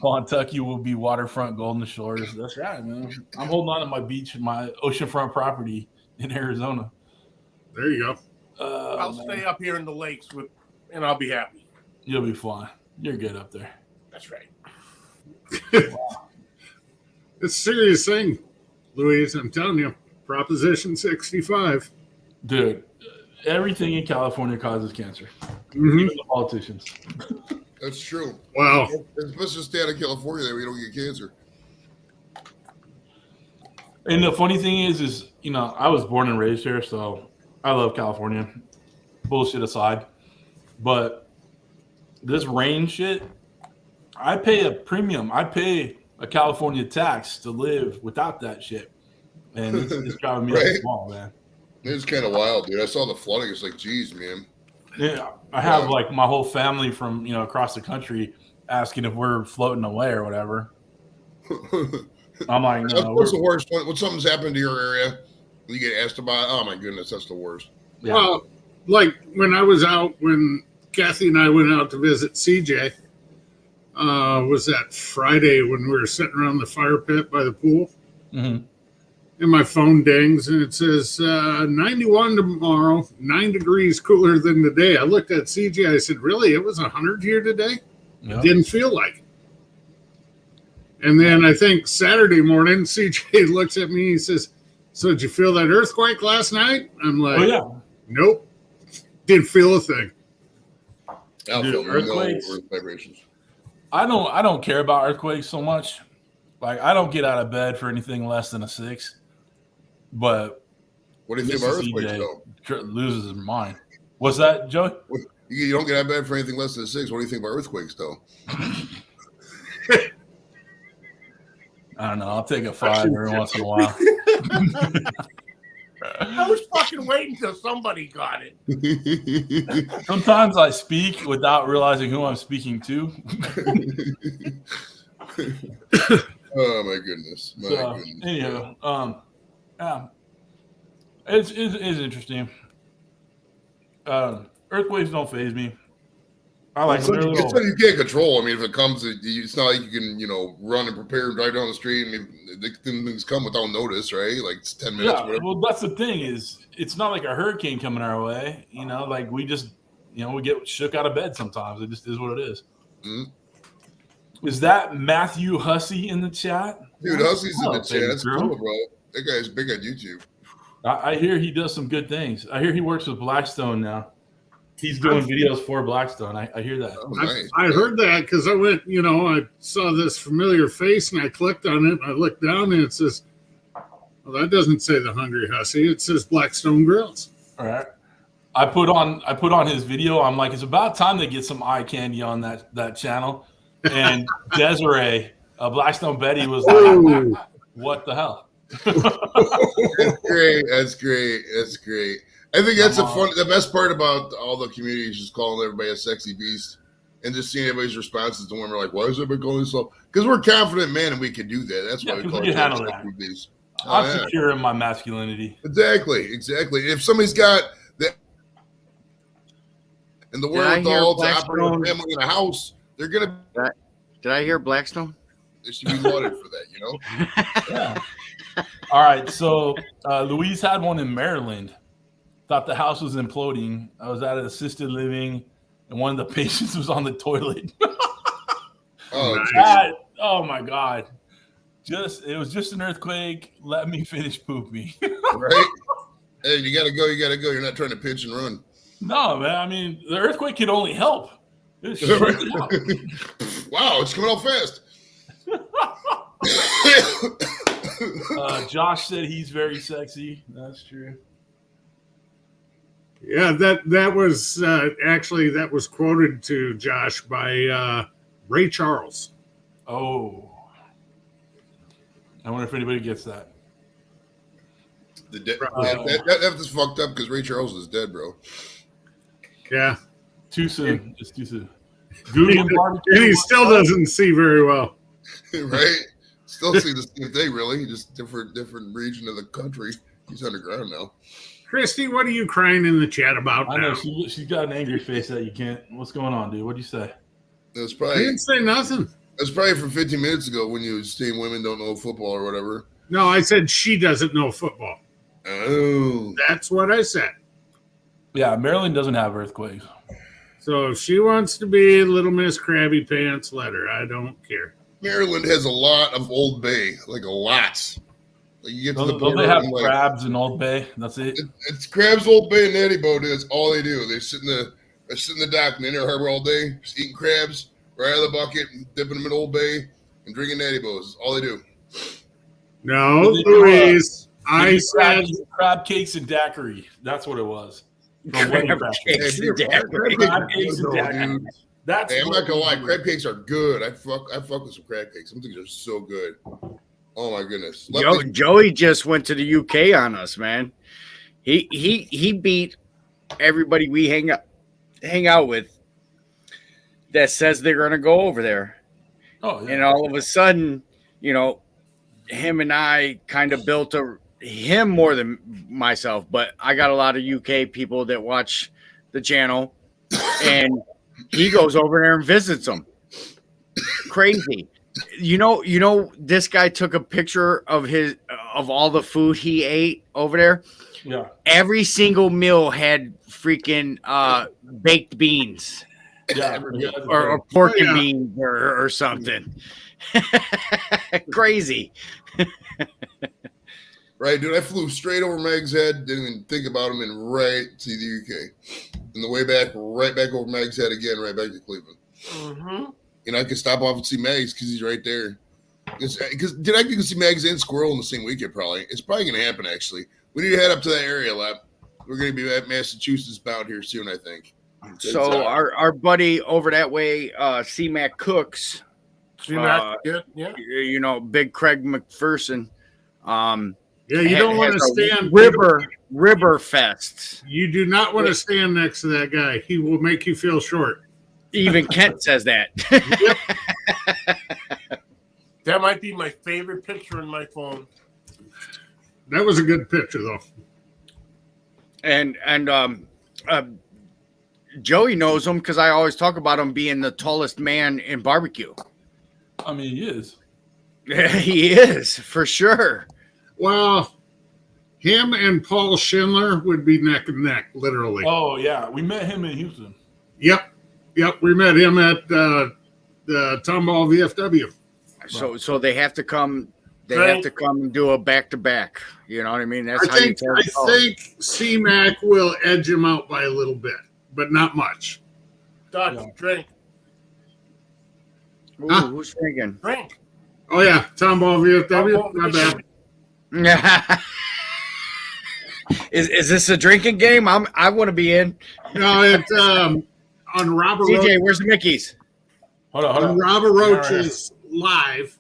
[SPEAKER 1] Kentucky will be waterfront Golden Shores. That's right, man. I'm holding on to my beach, my oceanfront property in Arizona.
[SPEAKER 2] There you go.
[SPEAKER 4] I'll stay up here in the lakes and I'll be happy.
[SPEAKER 1] You'll be fine. You're good up there.
[SPEAKER 4] That's right.
[SPEAKER 2] It's a serious thing, Louise. I'm telling you. Proposition 65.
[SPEAKER 1] Dude, everything in California causes cancer.
[SPEAKER 2] Mhm.
[SPEAKER 1] Even the politicians.
[SPEAKER 5] That's true.
[SPEAKER 2] Wow.
[SPEAKER 5] Let's just stay out of California there. We don't get cancer.
[SPEAKER 1] And the funny thing is, you know, I was born and raised here, so I love California. Bullshit aside. But this rain shit, I pay a premium. I pay a California tax to live without that shit, and it's driving me up
[SPEAKER 5] Right?
[SPEAKER 1] the wall, man.
[SPEAKER 5] It's kind of wild, dude. I saw the flooding. It's like, geez, man.
[SPEAKER 1] Yeah, I have like my whole family from across the country asking if we're floating away or whatever. I'm like, no.
[SPEAKER 5] What's the worst? When something's happened to your area, you get asked about. Oh my goodness, that's the worst.
[SPEAKER 1] Yeah.
[SPEAKER 2] Well, like when I was out, when Kathy and I went out to visit CJ, was that Friday when we were sitting around the fire pit by the pool?
[SPEAKER 1] Mm-hmm.
[SPEAKER 2] And my phone dings and it says 91 tomorrow, 9 degrees cooler than today. I looked at CJ. I said, really? It was 100 here today?
[SPEAKER 1] Yep.
[SPEAKER 2] Didn't feel like it. And then I think Saturday morning, CJ looks at me and he says, so did you feel that earthquake last night? I'm like,
[SPEAKER 1] Oh, yeah.
[SPEAKER 2] Nope. Didn't feel a thing.
[SPEAKER 1] Dude, earthquakes.
[SPEAKER 5] No earth vibrations.
[SPEAKER 1] I don't care about earthquakes so much. Like, I don't get out of bed for anything less than a 6. But
[SPEAKER 5] What do you think about earthquakes, though?
[SPEAKER 1] Loses his mind. What's that, Joey?
[SPEAKER 5] You don't get out of bed for anything less than a 6. What do you think about earthquakes, though?
[SPEAKER 1] I don't know. I'll take a 5 every once in a while.
[SPEAKER 4] I was fucking waiting till somebody got it.
[SPEAKER 1] Sometimes I speak without realizing who I'm speaking to.
[SPEAKER 5] Oh my goodness! Goodness.
[SPEAKER 1] Anyhow, yeah, it's interesting. Earthquakes don't faze me. I like
[SPEAKER 5] it's something you can't control. I mean, if it comes, it's not like you can, run and prepare and drive down the street. I mean, things come without notice, right? Like it's 10 minutes.
[SPEAKER 1] Yeah, well, that's the thing is, it's not like a hurricane coming our way. Like we just, we get shook out of bed sometimes. It just is what it is. Mm-hmm. Is that Matthew Hussey in the chat?
[SPEAKER 5] Dude, Hussey's in the chat. That's cool, bro. That guy's big on YouTube.
[SPEAKER 1] I hear he does some good things. I hear he works with Blackstone now. He's doing videos for Blackstone. I hear that.
[SPEAKER 5] Oh, nice.
[SPEAKER 2] I heard that because I went, I saw this familiar face and I clicked on it and I looked down and it says, well, that doesn't say the Hungry Hussey. It says Blackstone Grills.
[SPEAKER 1] All right. I put on his video. I'm like, it's about time they get some eye candy on that channel. And Desiree, Blackstone Betty was like, what the hell?
[SPEAKER 5] That's great. I think that's the best part about all the communities, just calling everybody a sexy beast and just seeing everybody's responses to when we're like, why is everybody calling this slow? Because we're confident men and we can do that. That's why we call it a sexy beast.
[SPEAKER 1] I'm secure in my masculinity.
[SPEAKER 5] Exactly. If somebody's got that and the wherewithal to operate a family in a house, they're gonna.
[SPEAKER 3] Did I hear Blackstone?
[SPEAKER 5] They should be lauded for that,
[SPEAKER 1] Yeah. All right. So Louise had one in Maryland. Thought the house was imploding. I was at an assisted living, and one of the patients was on the toilet. Oh my God! It was just an earthquake. Let me finish pooping.
[SPEAKER 5] Right? Hey, you gotta go. You're not trying to pitch and run.
[SPEAKER 1] No, man. I mean, the earthquake could only help.
[SPEAKER 5] Wow, it's coming out fast.
[SPEAKER 1] Josh said he's very sexy. That's true.
[SPEAKER 2] Yeah, that was actually that was quoted to Josh by Ray Charles.
[SPEAKER 1] Oh, I wonder if anybody gets that.
[SPEAKER 5] That's fucked up because Ray Charles is dead, bro.
[SPEAKER 2] Yeah,
[SPEAKER 1] too soon. Just too soon.
[SPEAKER 2] And he still doesn't see very well.
[SPEAKER 5] Right? Still see the same thing, really. Just different region of the country. He's underground now.
[SPEAKER 2] Christy, what are you crying in the chat about
[SPEAKER 1] I
[SPEAKER 2] now?
[SPEAKER 1] know she's got an angry face that you can't. What's going on, dude? What'd you say?
[SPEAKER 5] I
[SPEAKER 2] didn't say nothing.
[SPEAKER 5] That's probably from 15 minutes ago when you were saying women don't know football or whatever.
[SPEAKER 2] No, I said she doesn't know football.
[SPEAKER 5] Oh.
[SPEAKER 2] That's what I said.
[SPEAKER 1] Yeah, Maryland doesn't have earthquakes.
[SPEAKER 2] So if she wants to be Little Miss Krabby Pants, let her. I don't care.
[SPEAKER 5] Maryland has a lot of Old Bay, like a lot. Like you get to the border.
[SPEAKER 1] Don't they have crabs in Old Bay? That's it.
[SPEAKER 5] It's crabs, Old Bay, and Natty Boat. That's all they do. They sit in the dock in the Inner Harbor all day, just eating crabs right out of the bucket, and dipping them in Old Bay, and drinking Natty Boats. That's all they do.
[SPEAKER 2] No, Louise. I said
[SPEAKER 1] crab cakes and daiquiri. That's what it was.
[SPEAKER 3] Crab cakes and daiquiri.
[SPEAKER 1] Crab cakes and daiquiri. That's
[SPEAKER 5] Hey, I'm
[SPEAKER 1] what
[SPEAKER 5] not gonna lie,
[SPEAKER 1] we do.
[SPEAKER 5] crab cakes are good. I fuck with some crab cakes. Some things are so good. Oh my goodness.
[SPEAKER 3] Joey just went to the UK on us, man. He beat everybody we hang out with that says they're gonna go over there.
[SPEAKER 1] Oh yeah.
[SPEAKER 3] And all of a sudden, him and I kind of built him more than myself, but I got a lot of UK people that watch the channel, and he goes over there and visits them. Crazy. This guy took a picture of all the food he ate over there.
[SPEAKER 1] Yeah.
[SPEAKER 3] Every single meal had freaking baked beans.
[SPEAKER 1] Yeah.
[SPEAKER 3] Or pork and beans or something. Crazy.
[SPEAKER 5] Right, dude. I flew straight over Meg's head, didn't even think about him, and right to the UK. And the way back, right back over Meg's head again, right back to Cleveland.
[SPEAKER 4] Mm-hmm.
[SPEAKER 5] I could stop off and see Meg's because he's right there. Because did I can see Meg's and Squirrel in the same weekend? Probably. It's probably going to happen. Actually, we need to head up to that area a lot. We're going to be at Massachusetts bound here soon, I think.
[SPEAKER 3] So our buddy over that way, C-Mac Cooks,
[SPEAKER 4] Yeah.
[SPEAKER 3] Big Craig McPherson.
[SPEAKER 2] Yeah, you don't want to stand
[SPEAKER 3] River Fest.
[SPEAKER 2] You do not want to stand next to that guy. He will make you feel short.
[SPEAKER 3] Even Kent says that.
[SPEAKER 4] That might be my favorite picture in my phone.
[SPEAKER 2] That was a good picture, though.
[SPEAKER 3] And Joey knows him because I always talk about him being the tallest man in barbecue.
[SPEAKER 1] I mean, he is.
[SPEAKER 3] He is, for sure.
[SPEAKER 2] Well, him and Paul Schindler would be neck and neck, literally.
[SPEAKER 1] Oh yeah, we met him in Houston.
[SPEAKER 2] Yep. We met him at the Tomball VFW.
[SPEAKER 3] So they have to come. They have to come and do a back-to-back. You know what I mean? That's
[SPEAKER 2] I think C-Mac will edge him out by a little bit, but not much.
[SPEAKER 4] Drink.
[SPEAKER 3] Ooh, who's drinking?
[SPEAKER 4] Drink.
[SPEAKER 2] Oh yeah, Tomball VFW. Not bad.
[SPEAKER 3] Is this a drinking game? I want to be in.
[SPEAKER 2] No, it's on Robert.
[SPEAKER 3] CJ, where's the Mickeys?
[SPEAKER 1] Hold on.
[SPEAKER 2] Robert Roach's live.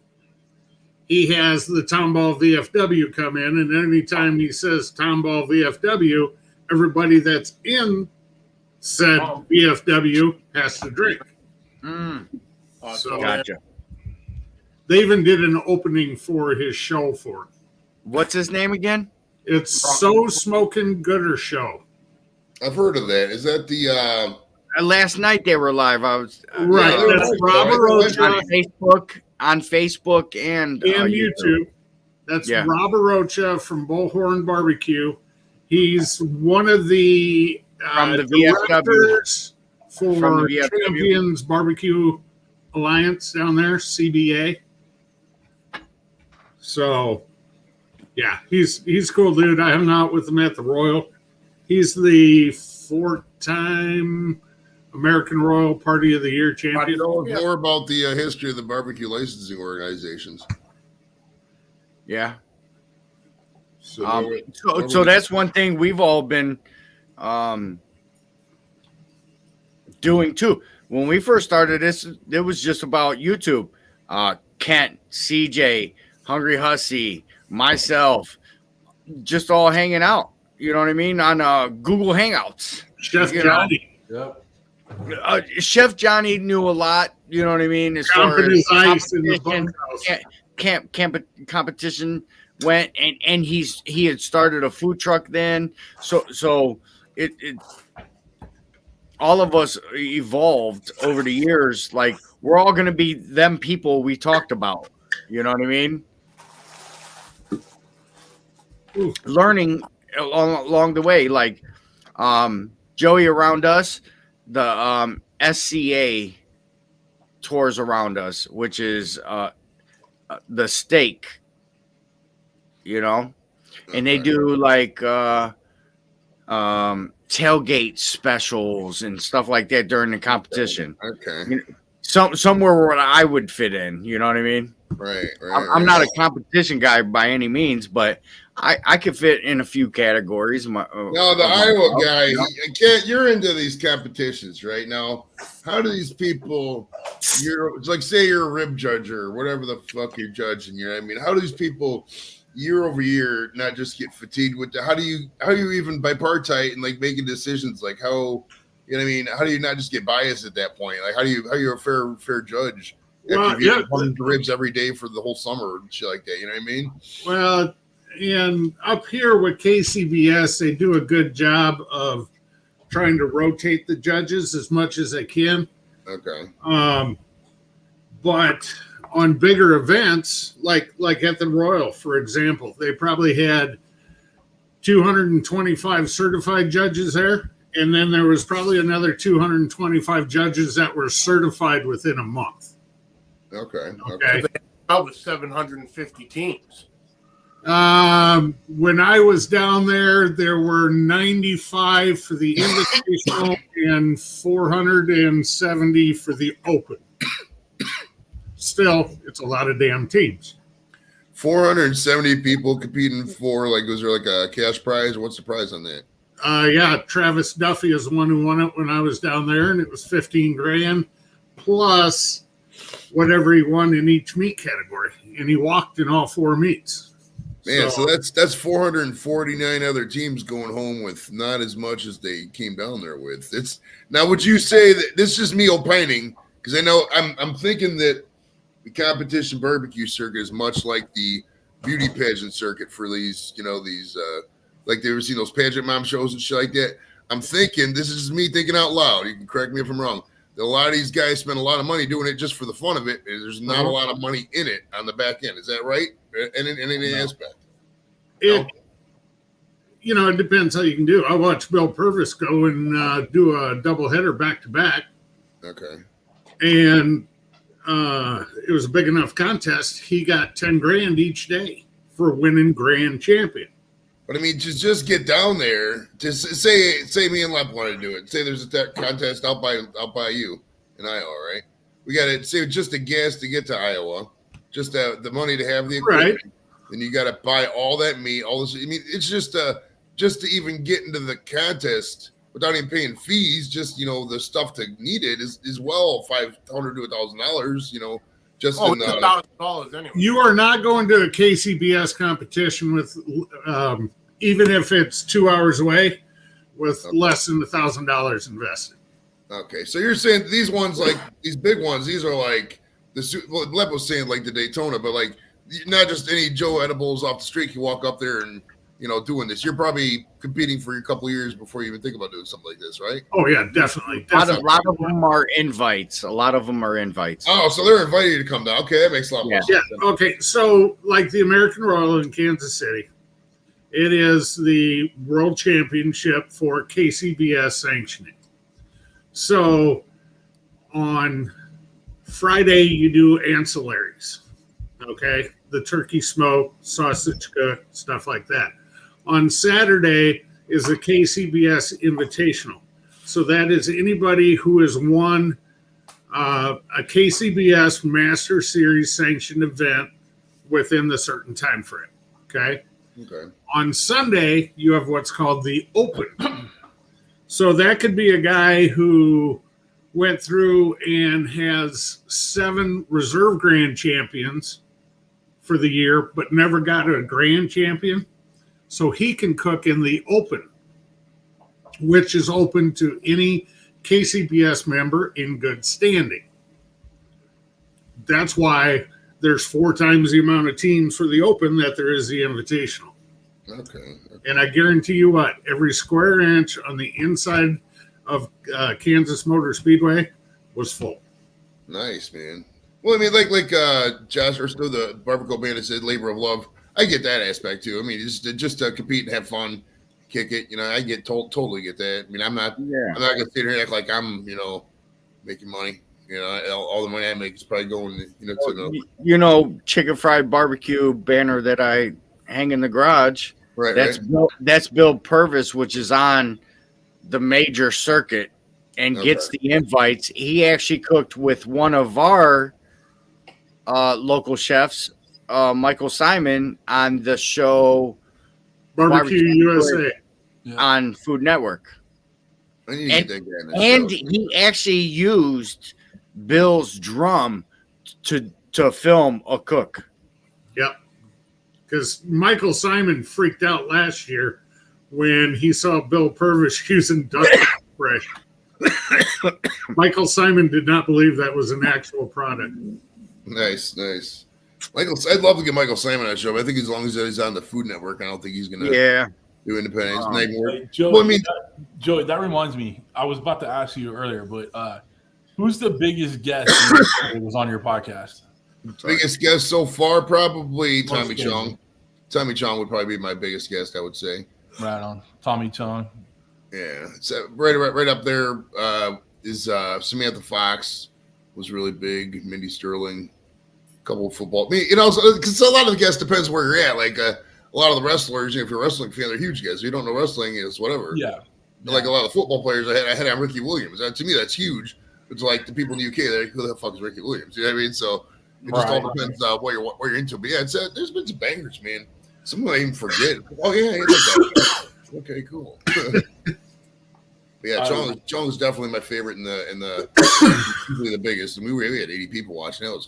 [SPEAKER 2] He has the Tomball VFW come in, and anytime he says Tomball VFW, everybody that's in said VFW has to drink. So
[SPEAKER 3] Gotcha.
[SPEAKER 2] They even did an opening for his show for him.
[SPEAKER 3] What's his name again?
[SPEAKER 2] It's So Smokin' Gooder Show.
[SPEAKER 5] I've heard of that. Is that the
[SPEAKER 3] Last night they were live. I was
[SPEAKER 2] right. That's Robert Roach
[SPEAKER 3] on Facebook and
[SPEAKER 2] YouTube. That's Robert Rocha from Bullhorn Barbecue. He's one of the
[SPEAKER 3] from the
[SPEAKER 2] directors
[SPEAKER 3] VFW
[SPEAKER 2] for Champions Barbecue Alliance down there, CBA. So, yeah, he's cool, dude. I hung out with him at the Royal. He's the 4-time American Royal Party of the Year champion.
[SPEAKER 5] More about the history of the barbecue licensing organizations.
[SPEAKER 3] Yeah.
[SPEAKER 5] So,
[SPEAKER 3] so that's one thing we've all been doing too. When we first started this, it was just about YouTube. Kent, CJ, Hungry Hussy, myself, just all hanging out. You know what I mean? On Google Hangouts.
[SPEAKER 2] Chef Johnny.
[SPEAKER 1] Yep.
[SPEAKER 3] Chef Johnny knew a lot. You know what I mean? As far as competition went, and he had started a food truck then. So it all of us evolved over the years. Like, we're all going to be them people we talked about. You know what I mean?
[SPEAKER 2] Ooh.
[SPEAKER 3] Learning along the way, like Joey around us, the SCA tours around us, which is the steak, you know, and they do like tailgate specials and stuff like that during the competition.
[SPEAKER 5] Okay.
[SPEAKER 3] You know, somewhere where I would fit in, you know what I mean?
[SPEAKER 5] Right.
[SPEAKER 3] I'm not a competition guy by any means, but I could fit in a few categories.
[SPEAKER 5] No, the Iowa guy, you're into these competitions right now. How do these people, it's like, say you're a rib judge or whatever the fuck you're judging, you know what I mean? How do these people year over year not just get fatigued with how do you even bipartite and like making decisions? Like how, you know what I mean? How do you not just get biased at that point? Like how are you a fair judge after you've hunting ribs every day for the whole summer and shit like that? You know what I mean?
[SPEAKER 2] Well, and up here with KCBS, they do a good job of trying to rotate the judges as much as they can.
[SPEAKER 5] Okay.
[SPEAKER 2] But on bigger events, like at the Royal, for example, they probably had 225 certified judges there. And then there was probably another 225 judges that were certified within a month.
[SPEAKER 5] Okay.
[SPEAKER 4] About with 750 teams.
[SPEAKER 2] When I was down there were 95 for the invitational and 470 for the open. Still, it's a lot of damn teams.
[SPEAKER 5] 470 people competing for, like, was there like a cash prize? What's the prize on that?
[SPEAKER 2] Yeah, Travis Duffy is the one who won it when I was down there, and it was 15 grand plus whatever he won in each meat category, and he walked in all 4 meets.
[SPEAKER 5] Man, so that's 449 other teams going home with not as much as they came down there with. It's now, would you say that this is just me opining? Because I know I'm thinking that the competition barbecue circuit is much like the beauty pageant circuit for these, like they ever seen those pageant mom shows and shit like that. I'm thinking, this is me thinking out loud. You can correct me if I'm wrong. That a lot of these guys spend a lot of money doing it just for the fun of it. And there's not a lot of money in it on the back end. Is that right? In any aspect?
[SPEAKER 2] It depends how you can do. I watched Bill Purvis go and do a doubleheader back to back.
[SPEAKER 5] Okay.
[SPEAKER 2] And it was a big enough contest. He got 10 grand each day for winning grand champion.
[SPEAKER 5] But I mean, just get down there. Just say me and Lep want to do it. Say there's a contest out by you in Iowa, right? We got to say just the gas to get to Iowa, just the money to have the equipment. Right. Then you got to buy all that meat, all this. I mean, it's just to even get into the contest without even paying fees. Just the stuff to need it is well $500 to $1,000. Just in
[SPEAKER 4] $1,000 anyway.
[SPEAKER 2] You are not going to a KCBS competition with, even if it's 2 hours away, with less than $1,000 invested.
[SPEAKER 5] Okay, so you're saying these ones, like these big ones, these are like Lep was saying, like the Daytona, but like not just any Joe Edibles off the street can walk up there and doing this. You're probably competing for a couple of years before you even think about doing something like this, right?
[SPEAKER 2] Oh yeah, definitely.
[SPEAKER 3] A lot of them are invites.
[SPEAKER 5] Oh, so they're inviting you to come down. Okay, that makes a lot more sense.
[SPEAKER 2] Yeah. Okay, so like the American Royal in Kansas City, it is the World Championship for KCBS sanctioning. So on Friday you do ancillaries. Okay, the turkey smoke, sausage cook, stuff like that. On Saturday is the KCBS Invitational. So that is anybody who has won a KCBS Master Series sanctioned event within the certain time frame. Okay. On Sunday, you have what's called the Open. So that could be a guy who went through and has 7 reserve grand champions for the year, but never got a grand champion. So he can cook in the Open, which is open to any KCBS member in good standing. That's why there's 4 times the amount of teams for the Open that there is the Invitational.
[SPEAKER 5] Okay.
[SPEAKER 2] And I guarantee you what, every square inch on the inside of Kansas Motor Speedway was full.
[SPEAKER 5] Nice, man. Well, I mean, like Josh or still the Barbecue Bandit said, labor of love. I get that aspect too. I mean, just to compete and have fun, kick it. I get totally get that. I mean, I'm not gonna sit here and act like I'm making money. All the money I make is probably going to
[SPEAKER 3] chicken fried barbecue banner that I hang in the garage.
[SPEAKER 5] Right.
[SPEAKER 3] That's Bill Purvis, which is on the major circuit and gets the invites. He actually cooked with one of our local chefs, Michael Simon, on the show
[SPEAKER 2] Barbecue USA.
[SPEAKER 3] on Food Network.
[SPEAKER 5] I need to get that guy in the
[SPEAKER 3] And
[SPEAKER 5] show.
[SPEAKER 3] he actually used Bill's drum to film a cook.
[SPEAKER 2] Yep. Because Michael Simon freaked out last year when he saw Bill Purvis using dust spray. Michael Simon did not believe that was an actual product.
[SPEAKER 5] Nice. Michael, I'd love to get Michael Simon on the show, but I think as long as he's on the Food Network, I don't think he's gonna do independent.
[SPEAKER 1] Hey, Joey, Joey, that reminds me. I was about to ask you earlier, but who's the biggest guest that was on your podcast?
[SPEAKER 5] Biggest guest so far, probably
[SPEAKER 1] Most
[SPEAKER 5] Tommy
[SPEAKER 1] famous.
[SPEAKER 5] Chong. Tommy Chong would probably be my biggest guest, I would say.
[SPEAKER 1] Right on, Tommy Chong.
[SPEAKER 5] Yeah, it's right up there. Is Samantha Fox was really big. Mindy Sterling, a couple of football. Because a lot of the guests depends where you're at. Like a lot of the wrestlers, if you're a wrestling fan, they're huge guests. If you don't know wrestling, is whatever.
[SPEAKER 1] Yeah.
[SPEAKER 5] Like a lot of the football players, I had on Ricky Williams. To me, that's huge. It's like the people in the UK, they're like, who the fuck is Ricky Williams? You know what I mean? So it just all depends what you're into. But yeah, there's been some bangers, man. Some I even forget. Oh yeah, I like that. Okay, cool. But yeah, Chong is definitely my favorite in the usually the biggest. And we had 80 people watching. That was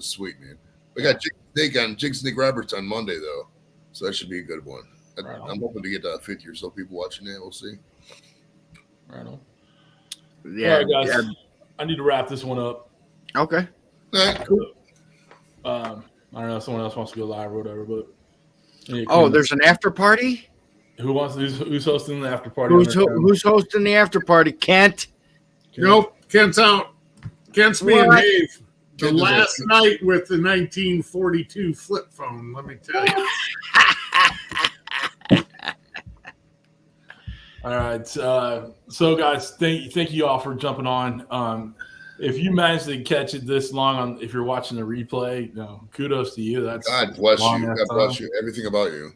[SPEAKER 5] sweet, man. We got Jig Snake Roberts on Monday though, so that should be a good one. I'm hoping to get 50 or so people watching that. We'll see.
[SPEAKER 1] Right on.
[SPEAKER 3] Yeah,
[SPEAKER 1] all right, guys. I need to wrap this one up.
[SPEAKER 3] Okay.
[SPEAKER 5] All right, cool.
[SPEAKER 1] I don't know if someone else wants to go live or whatever, but
[SPEAKER 3] there's an after party?
[SPEAKER 1] Who's hosting the after party?
[SPEAKER 3] Who's hosting the after party? Kent?
[SPEAKER 2] Nope, Kent's out. Kent's being Dave. The last night with the 1942 flip phone, let me tell you.
[SPEAKER 1] All right. So guys, thank you all for jumping on. If you managed to catch it this long if you're watching the replay, kudos to you. That's
[SPEAKER 5] God bless you. God bless you. Everything about you.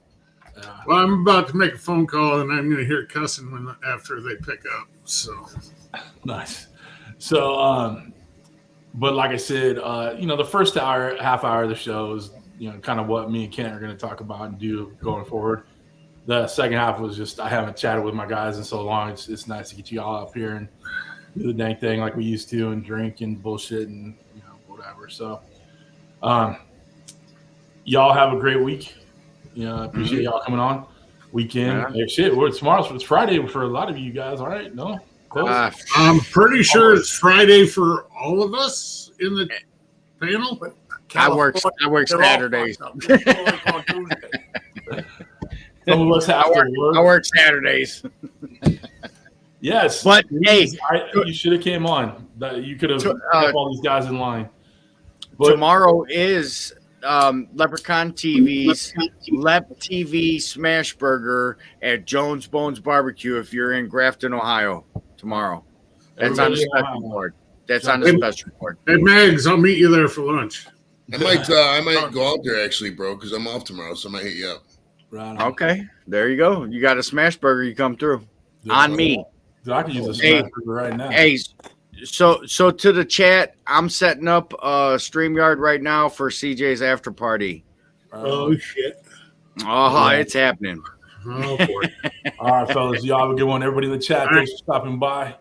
[SPEAKER 2] Well, I'm about to make a phone call, and I'm going to hear cussing after they pick up. So
[SPEAKER 1] nice. So, but like I said, the first half hour of the show is kind of what me and Kent are going to talk about and do going forward. The second half was just I haven't chatted with my guys in so long. It's nice to get you all up here and do the dang thing like we used to and drink and bullshit and whatever. So, y'all have a great week. Appreciate y'all coming on. Weekend. Hey, shit, it's Friday for a lot of you guys. All right, no.
[SPEAKER 2] I'm pretty sure it's Friday for all of us in the panel.
[SPEAKER 3] I work Saturdays.
[SPEAKER 1] Some of us have to work.
[SPEAKER 3] I work Saturdays.
[SPEAKER 1] Yes,
[SPEAKER 3] but hey,
[SPEAKER 1] you should have came on. You could have kept all these guys in line. But
[SPEAKER 3] tomorrow is Leprechaun TV's Lep TV Smash Burger at Jones Bones Barbecue. If you're in Grafton, Ohio, tomorrow. That's on the special board. That's on the special board.
[SPEAKER 2] Hey, Megs, I'll meet you there for lunch.
[SPEAKER 5] I might go out there actually, bro, because I'm off tomorrow, so I might hit you up.
[SPEAKER 1] Right.
[SPEAKER 3] Okay, there you go. You got a smash burger. You come through on me.
[SPEAKER 1] I can use a smash burger right now.
[SPEAKER 3] Hey, so to the chat, I'm setting up a StreamYard right now for CJ's after party.
[SPEAKER 2] Oh shit!
[SPEAKER 3] Oh, it's happening.
[SPEAKER 2] Oh boy!
[SPEAKER 1] All right, fellas, y'all have a good one. Everybody in the chat, thanks for stopping by.